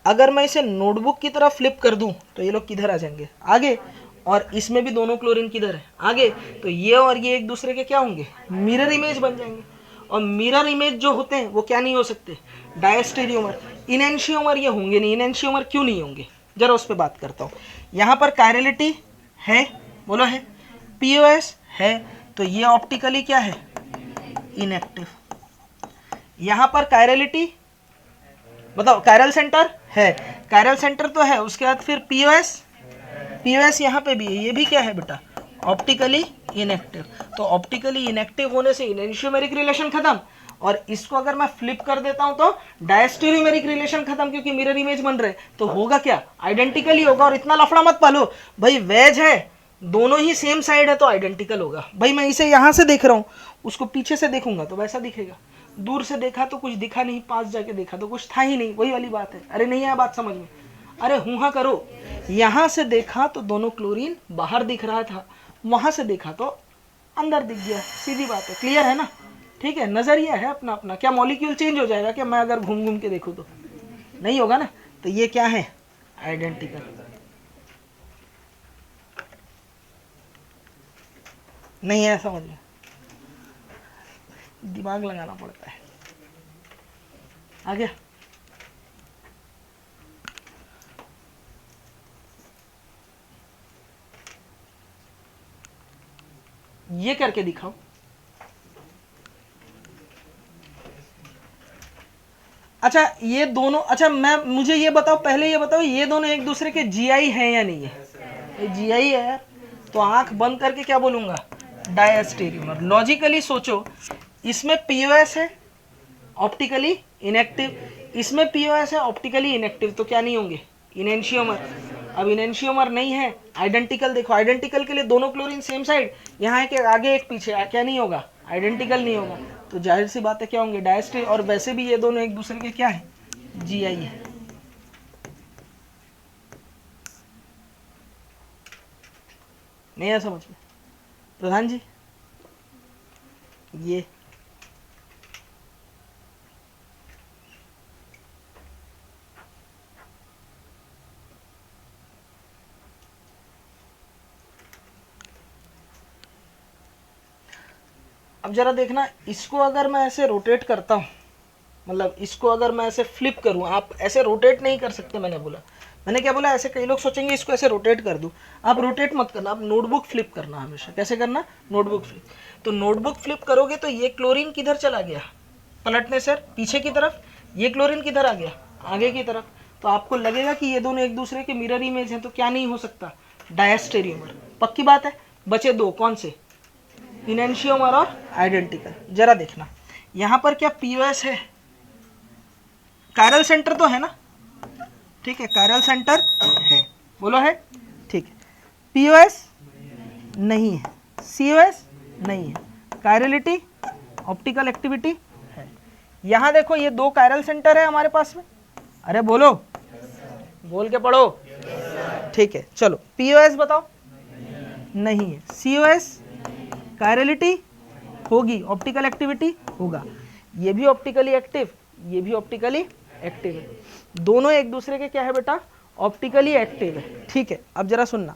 अगर मैं इसे नोटबुक की तरफ फ्लिप कर दूं तो ये लोग किधर आ जाएंगे? आगे। और इसमें भी दोनों क्लोरीन किधर है? आगे। तो ये और ये एक दूसरे के क्या होंगे? मिरर इमेज बन जाएंगे। और मिरर इमेज जो होते हैं वो क्या नहीं हो सकते? डायस्टेरियोमर। इनेंशियोमर ये होंगे नहीं। इनेंशियोमर क्यों नहीं होंगे? जरा उस पर बात करता हूँ। यहाँ पर कायरलिटी है, बोलो है। पीओएस है, तो ये ऑप्टिकली क्या है? इनएक्टिव। यहां पर कायरलिटी बताओ, कायरल सेंटर है, कायरल सेंटर तो है। उसके बाद फिर पीओएस, पीओएस यहां पे भी है, ये भी क्या है बेटा? Optically inactive. तो ऑप्टिकली इनएक्टिव होने से इनेंशियोमेरिक रिलेशन खत्म। और इसको अगर मैं फ्लिप कर देता हूं तो डायस्टेरियोमेरिक रिलेशन खत्म, क्योंकि मिरर इमेज बन रहे। तो होगा क्या? आइडेंटिकली होगा। और इतना लफड़ा मत पालो भाई, वेज है, दोनों ही सेम साइड है तो आइडेंटिकल होगा। भाई मैं इसे यहां से देख रहा हूं, उसको पीछे से देखूंगा तो वैसा दिखेगा। दूर से देखा तो कुछ दिखा नहीं, पास जाके देखा तो कुछ था ही नहीं। वही वाली बात है। अरे नहीं आया बात समझ में? अरे हूं हाँ करो। यहां से देखा तो दोनों क्लोरीन बाहर दिख रहा था, वहां से देखा तो अंदर दिख गया। सीधी बात है, क्लियर है ना? ठीक है, नजरिया है अपना अपना। क्या मॉलिक्यूल चेंज हो जाएगा क्या मैं अगर घूम घूम के देखूं तो? नहीं होगा ना। तो ये क्या है? आइडेंटिकल। नहीं है समझ में? दिमाग लगाना पड़ता है। आ गया? ये करके दिखाओ। अच्छा ये दोनों, अच्छा मैं, मुझे ये बताओ, पहले ये बताओ, ये दोनों एक दूसरे के जीआई है या नहीं है? ये जीआई है यार। तो आंख बंद करके क्या बोलूंगा? डायस्टेरियोमर। लॉजिकली सोचो, इसमें पीओएस है, ऑप्टिकली इनएक्टिव। इसमें पीओएस है, ऑप्टिकली इनएक्टिव, तो क्या नहीं होंगे? इनेंशियोमर। अब इनेंशियोमर नहीं है, आइडेंटिकल। देखो आइडेंटिकल के लिए दोनों क्लोरीन सेम साइड, यहाँ एक आगे एक पीछे, क्या नहीं होगा? आइडेंटिकल नहीं होगा। तो जाहिर सी बात है क्या होंगे? डायस्टे। और वैसे भी ये दोनों एक दूसरे के क्या है? जीआई है। नहीं है समझ में? प्रधान जी ये अब जरा देखना, इसको अगर मैं ऐसे रोटेट करता हूँ, मतलब इसको अगर मैं ऐसे फ्लिप करूँ, आप ऐसे रोटेट नहीं कर सकते, मैंने क्या बोला, ऐसे कई लोग सोचेंगे इसको ऐसे रोटेट कर दूँ, आप रोटेट मत करना, आप नोटबुक फ्लिप करना हमेशा। कैसे करना? Notebook flip. तो नोटबुक फ्लिप करोगे तो ये क्लोरीन किधर चला गया? पलटने से पीछे की तरफ। ये क्लोरीन किधर आ गया? आगे की तरफ। तो आपको लगेगा कि ये दोनों एक दूसरे के मिरर इमेज हैं, तो क्या नहीं हो सकता? डायस्टेरियोमर। पक्की बात है। बचे दो, कौन से? इनेंशियोमर और आइडेंटिकल। जरा देखना यहाँ पर क्या पीओएस है? कायरल सेंटर तो है ना? ठीक है, कायरल सेंटर है, बोलो है? ठीक है। पीओएस नहीं है, सीओएस नहीं है, कायरलिटी ऑप्टिकल एक्टिविटी है। यहां देखो ये दो कायरल सेंटर है हमारे पास में। अरे बोलो, बोल के पढ़ो। ठीक है, चलो पीओएस बताओ। नहीं है। सीओएस, कायरलिटी होगी, ऑप्टिकल एक्टिविटी होगा। ये भी ऑप्टिकली एक्टिव, ये भी ऑप्टिकली एक्टिव है। दोनों एक दूसरे के क्या है बेटा? ऑप्टिकली एक्टिव है। ठीक है, अब जरा सुनना।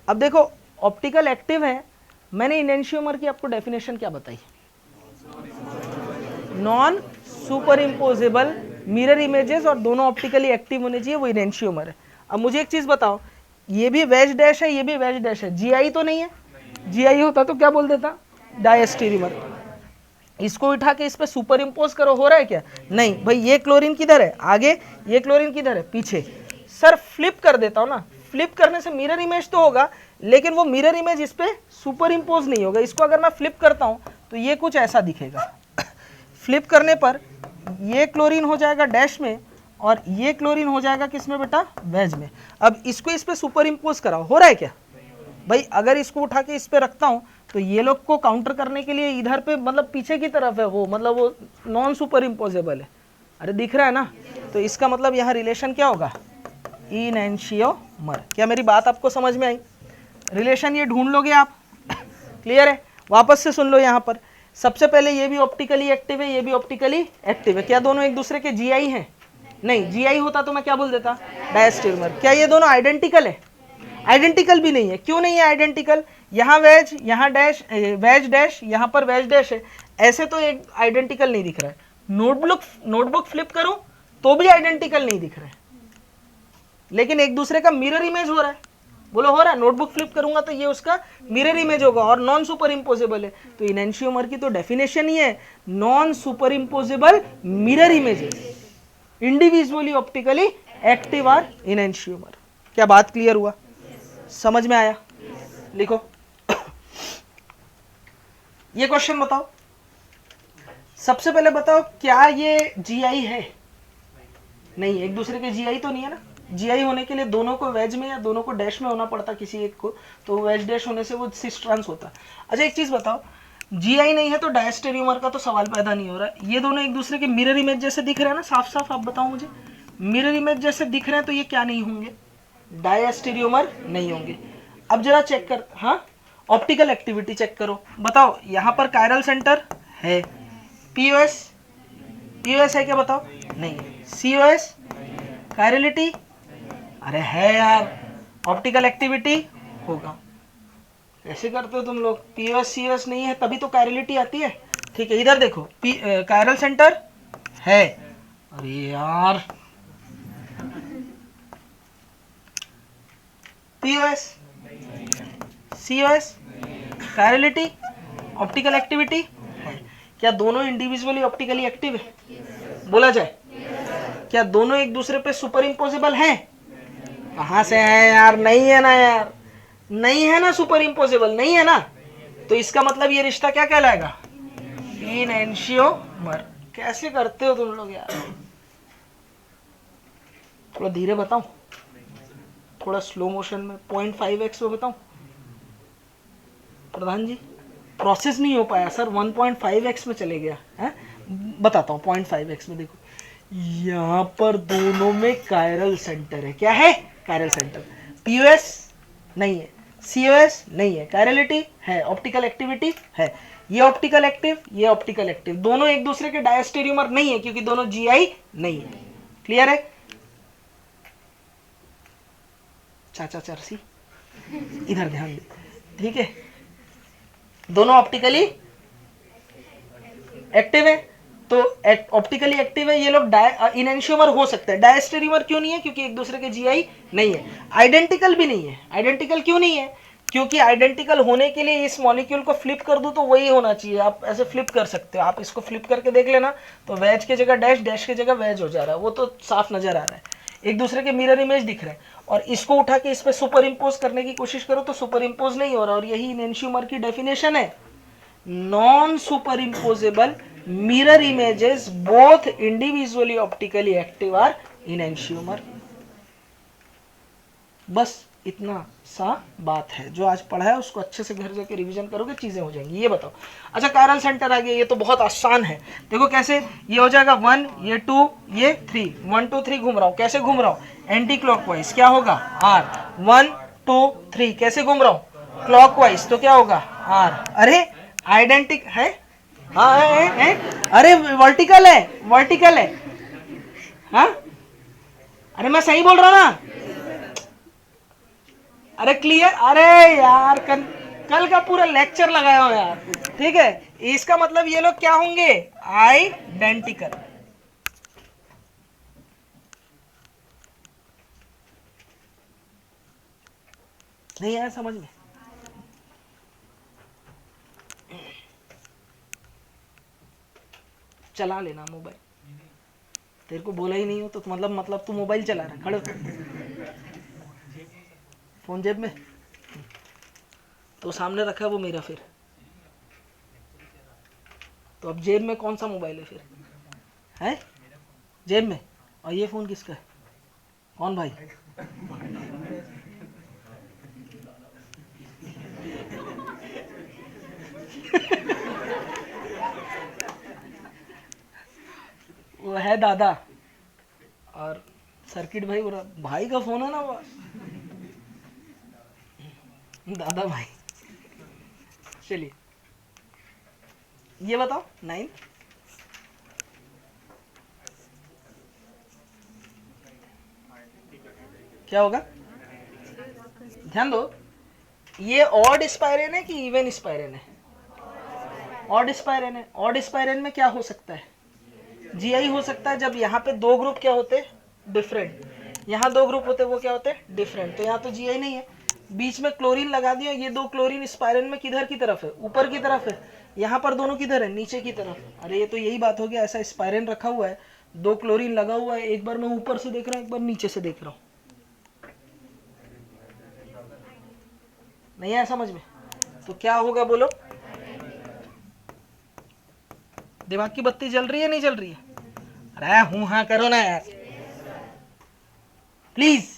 अब देखो ऑप्टिकल एक्टिव है, मैंने इनेंशियोमर की आपको डेफिनेशन क्या बताई? Non super imposable mirror images, और दोनों ऑप्टिकली एक्टिव होने चाहिए, वो इनेंशियोमर है। अब मुझे एक चीज बताओ, ये भी वेज डैश है, ये भी वेज डैश है, जीआई तो नहीं है? जीआई होता तो क्या बोल देता? डायस्टेरियोमर। इसको उठा के इस पे सुपर इम्पोज करो, हो रहा है क्या? नहीं भाई, ये क्लोरीन किधर है? आगे। ये क्लोरीन किधर है? पीछे। सर फ्लिप कर देता हूं ना, फ्लिप करने से मिरर इमेज तो होगा, लेकिन वो मिरर इमेज इस पे सुपर इम्पोज नहीं होगा। इसको अगर मैं फ्लिप करता हूं तो ये कुछ ऐसा दिखेगा। फ्लिप करने पर ये क्लोरीन हो जाएगा डैश में, और ये क्लोरीन हो जाएगा किसमें बेटा? वेज में। अब इसको इस पे सुपर इम्पोज कराओ, हो रहा है क्या भाई? अगर इसको उठा के इस पे रखता हूं तो ये लोग को काउंटर करने के लिए इधर पे, मतलब पीछे की तरफ है वो, मतलब वो नॉन सुपर इम्पोजेबल है। अरे दिख रहा है ना? तो इसका मतलब यहाँ रिलेशन क्या होगा? इनेंशियोमर। क्या मेरी बात आपको समझ में आई? रिलेशन ये ढूंढ लोगे आप। क्लियर है? वापस से सुन लो। यहाँ पर सबसे पहले ये भी ऑप्टिकली एक्टिव है, ये भी ऑप्टिकली एक्टिव है। क्या दोनों एक दूसरे के जीआई हैं? नहीं। जीआई होता तो मैं क्या बोल देता? डायस्टेरियोमर। क्या ये दोनों आइडेंटिकल है? आइडेंटिकल भी नहीं है। क्यों नहीं है आइडेंटिकल? यहाँ वेज, यहाँ डैश, वेज डैश, यहाँ पर वेज डैश है, ऐसे तो एक आइडेंटिकल नहीं दिख रहा है। नोटबुक फ्लिप करूं तो भी आइडेंटिकल नहीं दिख रहा है, लेकिन एक दूसरे का मिरर इमेज हो रहा है। बोलो हो रहा है? नोटबुक फ्लिप करूंगा तो ये उसका मिरर इमेज होगा, और नॉन सुपर इम्पोजेबल है। तो इनेंशियोमर की तो डेफिनेशन ही है non super imposable mirror images, individually optically active are enantiomer. क्या बात क्लियर हुआ? समझ में आया? लिखो। ये क्वेश्चन बताओ, सबसे पहले बताओ क्या ये जीआई है? नहीं। एक दूसरे के जीआई तो नहीं है ना? जीआई होने के लिए दोनों को वेज में या दोनों को डैश में होना पड़ता, किसी एक को, तो वेज डैश होने से वो सिस ट्रांस होता। अच्छा एक चीज बताओ, जीआई नहीं है तो डायस्टेरियोमर का तो सवाल पैदा नहीं हो रहा। ये दोनों एक दूसरे के मिरर इमेज जैसे दिख रहे हैं ना? साफ साफ आप बताओ मुझे, मिरर इमेज जैसे दिख रहे हैं तो ये क्या नहीं होंगे? डायस्टेरियोमर नहीं होंगे। अब जरा चेक कर, हाँ ऑप्टिकल एक्टिविटी चेक करो, बताओ यहाँ पर कायरल सेंटर है, पीओएस, पीओएस है क्या बताओ? नहीं। सीओएस, कायरलिटी, अरे है यार, ऑप्टिकल एक्टिविटी होगा। कैसे करते हो तुम लोग? पीओएस सीओएस नहीं है तभी तो कायरलिटी आती है। ठीक है, इधर देखो, कायरल सेंटर है, अरे यार POS, COS, chirality, optical activity है। क्या दोनों इंडिविजुअली ऑप्टिकली एक्टिव है? बोला जाए, क्या दोनों एक दूसरे पे सुपर इम्पोजेबल हैं? कहां से है यार? नहीं है ना यार, नहीं है ना, सुपर इम्पोजेबल नहीं है ना। तो इसका मतलब ये रिश्ता क्या कहलाएगा? इनेंशियोमर। कैसे करते हो तुम लोग यार? थोड़ा धीरे बताऊं, थोड़ा स्लो मोशन में 0.5x में बताऊं? प्रधान जी प्रोसेस नहीं हो पाया सर, 1.5x में चले गया है। बताता हूँ 0.5x में। देखो यहाँ पर दोनों में कायरल सेंटर है। क्या है? Chiral centre. पीओएस नहीं है, सीओएस नहीं है, कायरलिटी है, ऑप्टिकल एक्टिविटी है। ये ऑप्टिकल एक्टिव, ये ऑप्टिकल एक्टिव, दोनों एक दूसरे के डायस्टेरियोमर नहीं है क्योंकि दोनों जीआई नहीं है। क्लियर है? चाचा चरसी इधर ध्यान दे, ठीक है? दोनों ऑप्टिकली एक्टिव है, तो ऑप्टिकली एक्टिव है ये लोग। इनेंशियोमर हो सकता है, डायस्टेरियोमर क्यों नहीं है? क्योंकि एक दूसरे के जीआई नहीं है। आइडेंटिकल भी नहीं है। आइडेंटिकल क्यों नहीं है? क्योंकि आइडेंटिकल होने के लिए इस मॉलिक्यूल को फ्लिप कर दूं तो वही होना चाहिए। आप ऐसे फ्लिप कर सकते हो, आप इसको फ्लिप करके देख लेना, तो वेज की जगह डैश, डैश की जगह वेज हो जा रहा है, वो तो साफ नजर आ रहा है, एक दूसरे के मिरर इमेज दिख रहे हैं। और इसको उठा के इस पे सुपर इम्पोज करने की कोशिश करो तो सुपर इम्पोज नहीं हो रहा, और यही इनेंशियोमर की डेफिनेशन है। Non super imposable mirror images both individually optically active are enantiomer। बस इतना सा बात है, जो आज पढ़ा है उसको अच्छे से घर जाके रिवीजन करोगे, चीजें हो जाएंगी। ये बताओ, अच्छा कायरल सेंटर आ गया, ये तो बहुत आसान है। देखो कैसे ये हो जाएगा 1, ये 2, ये 3, 1 2 3 घूम रहा हूँ। कैसे घूम रहा हूँ? Anti clockwise. क्या होगा? R। 1 2 3 कैसे घूम रहा हूँ? क्लॉकवाइज, तो क्या होगा? R। अरे आइडेंटिक है, हाँ है। अरे वर्टिकल है, वर्टिकल है, हाँ? अरे मैं सही बोल रहा हूँ ना? अरे क्लियर? अरे यार कल का पूरा लेक्चर लगाया हो यार, ठीक है? इसका मतलब ये लोग क्या होंगे? आइडेंटिकल। नहीं आया समझ में? चला लेना मोबाइल, तेरे को बोला ही नहीं हो तो मतलब तू मोबाइल चला रहा है। खड़े हो, फोन जेब में तो सामने रखा है वो मेरा, फिर तो अब जेब में कौन सा मोबाइल है फिर? है जेब में, और ये फोन किसका है? कौन भाई? वो है दादा, और सर्किट भाई बोला भाई का फोन है ना वो, दादा भाई। चलिए ये बताओ 9 क्या होगा? ध्यान दो, ये ऑड स्पाइरन है कि इवन स्पाइरन है? ऑड स्पाइरन है। ऑड स्पाइरन में क्या हो सकता है? जीआई हो सकता है। जब यहाँ पे दो ग्रुप क्या होते हैं? डिफरेंट। यहाँ दो ग्रुप होते हैं, वो क्या होते हैं? डिफरेंट। तो यहाँ तो जीआई नहीं है, बीच में क्लोरीन लगा दिया। ये दो क्लोरीन स्पाइरन में किधर की तरफ है? ऊपर की तरफ है। यहाँ पर दोनों किधर है? नीचे की तरफ। अरे ये तो यही बात हो गया, ऐसा स्पाइरन रखा हुआ है, दो क्लोरीन लगा हुआ है, एक बार मैं ऊपर से देख रहा हूँ, एक बार नीचे से देख रहा हूँ। नहीं है समझ में? तो क्या होगा बोलो? दिमाग की बत्ती जल रही है नहीं जल रही है? अरे हूं हाँ करो ना यार प्लीज।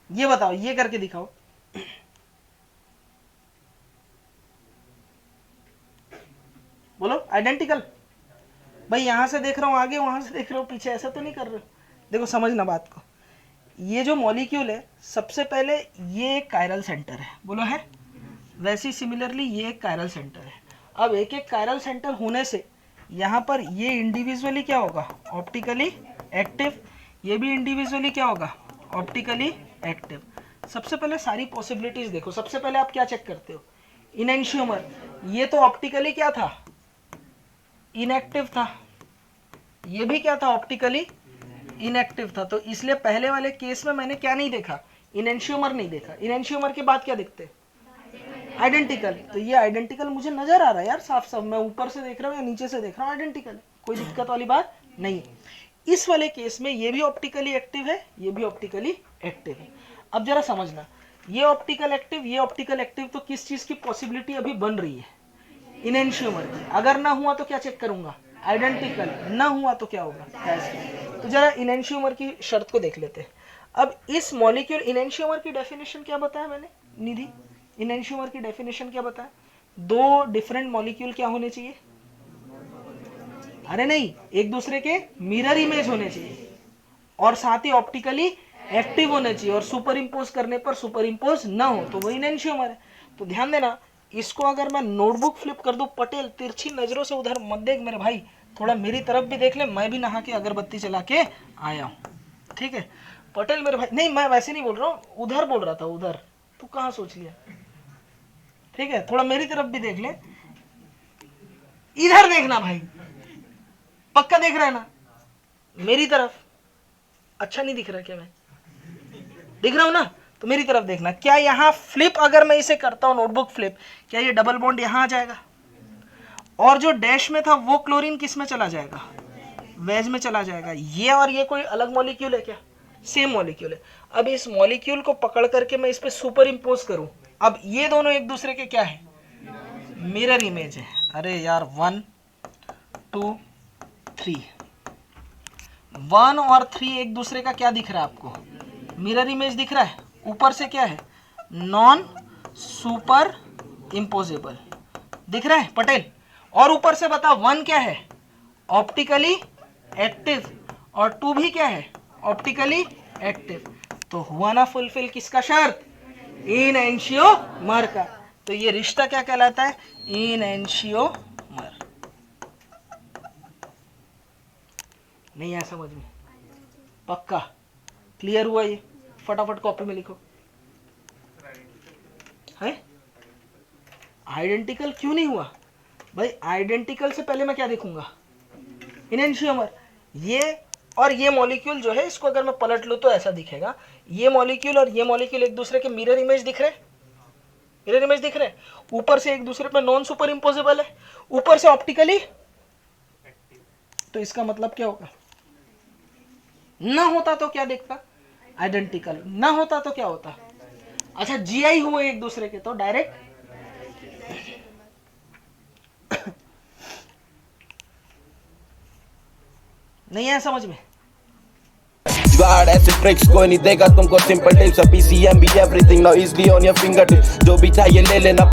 ये बताओ, ये करके दिखाओ। बोलो आइडेंटिकल। भाई यहां से देख रहा हूं आगे, वहां से देख रहा हूं पीछे, ऐसा तो नहीं कर रहे हो? देखो समझना बात को, ये जो मॉलिक्यूल है सबसे पहले ये एक कायरल सेंटर है, बोलो है? वैसे सिमिलरली ये एक कायरल सेंटर है। अब एक एक कायरल सेंटर होने से यहाँ पर ये इंडिविजुअली क्या होगा? Optically active. ये भी इंडिविजुअली क्या होगा? Optically active. सबसे पहले सारी पॉसिबिलिटीज देखो। सबसे पहले आप क्या चेक करते हो? इनेंशियोमर। ये तो ऑप्टिकली क्या था? इनएक्टिव था। ये भी क्या था? ऑप्टिकली इनएक्टिव था। तो इसलिए पहले वाले केस में मैंने क्या नहीं देखा? इनेंशियोमर नहीं देखा। इनेंशियोमर के बाद क्या देखते? आइडेंटिकल। तो ये आइडेंटिकल मुझे नजर आ रहा है यार साफ साफ, मैं ऊपर से देख रहा हूँ या नीचे से देख रहा हूँ, आइडेंटिकल, कोई दिक्कत वाली बात नहीं। इस वाले केस में ये भी ऑप्टिकली एक्टिव है, ये भी ऑप्टिकली एक्टिव है। अब जरा समझना, ये ऑप्टिकल एक्टिव, ये ऑप्टिकल एक्टिव, तो किस चीज की पॉसिबिलिटी अभी बन रही है? इनेंशियोमर की। अगर ना हुआ तो क्या चेक करूंगा? आइडेंटिकल। ना हुआ तो क्या होगा? तो जरा इनेंशियोमर की शर्त को देख लेते हैं। अब इस मॉलिक्यूल, इनेंशियोमर की डेफिनेशन क्या बताया मैंने निधि? इनेंशियोमर की डेफिनेशन क्या बताया? दो डिफरेंट मॉलिक्यूल क्या होने चाहिए? अरे नहीं, एक दूसरे के मिरर इमेज होने चाहिए, और साथ ही ऑप्टिकली एक्टिव होने चाहिए, और सुपर इम्पोज करने पर सुपर इम्पोज ना हो, तो वो इनेंशियोमर है। तो ध्यान देना, इसको अगर मैं नोटबुक फ्लिप कर दूं, पटेल तिरछी नजरों से उधर मत देख मेरे भाई, थोड़ा मेरी तरफ भी देख ले, मैं भी नहा के अगरबत्ती चला के आया हूं, ठीक है पटेल मेरे भाई। नहीं मैं वैसे नहीं बोल रहा हूँ, उधर बोल रहा था, उधर तू कहाँ सोच लिया, ठीक है थोड़ा मेरी तरफ भी देख ले, इधर देखना भाई, पक्का देख रहा है ना मेरी तरफ, अच्छा नहीं दिख रहा क्या, मैं दिख रहा हूं ना, तो मेरी तरफ देखना। क्या यहाँ फ्लिप अगर मैं इसे करता हूं नोटबुक फ्लिप, क्या ये डबल बॉन्ड यहां आ जाएगा, और जो डैश में था वो क्लोरीन किस में चला जाएगा, वेज में चला जाएगा। ये और ये कोई अलग मॉलिक्यूल है क्या, सेम मॉलिक्यूल है। अब इस मॉलिक्यूल को पकड़ करके मैं इस पे सुपर इंपोज करूं, अब ये दोनों एक दूसरे के क्या है, मिरर इमेज है। अरे यार 1 2 3, 1 और 3 एक दूसरे का क्या दिख रहा है आपको, मिरर इमेज दिख रहा है। ऊपर से क्या है, नॉन सुपर इंपोजेबल दिख रहा है पटेल, और ऊपर से बता 1 क्या है, ऑप्टिकली एक्टिव, और 2 भी क्या है, ऑप्टिकली एक्टिव। तो हुआ ना फुलफिल किसका शर्त, इनएंशियोमर का। तो ये रिश्ता क्या कहलाता है, इनएंशियोमर। नहीं आया समझ में, पक्का क्लियर हुआ ये, फटाफट कॉपी में लिखो। है आइडेंटिकल क्यों नहीं हुआ भाई, आइडेंटिकल से पहले मैं क्या देखूंगा, इनएंशियोमर। ये और ये मॉलिक्यूल जो है, इसको अगर मैं पलट लूं तो ऐसा दिखेगा, ये मॉलिक्यूल और ये मॉलिक्यूल एक दूसरे के मिरर इमेज दिख रहे, मिरर इमेज दिख रहे, ऊपर से एक दूसरे पे नॉन सुपर इंपोजेबल है, ऊपर से ऑप्टिकली, तो इसका मतलब क्या होगा, ना होता तो क्या देखता, आइडेंटिकल, ना होता तो क्या होता, अच्छा जीआई हुए एक दूसरे के तो डायरेक्ट। नहीं है समझ में, जुगाड़ ऐसे ट्रिक्स कोई नहीं देगा तुमको, सिंपल टिप्स, पीसीएम भी everything now easily on your finger tips, जो भी चाहिए ले लेना।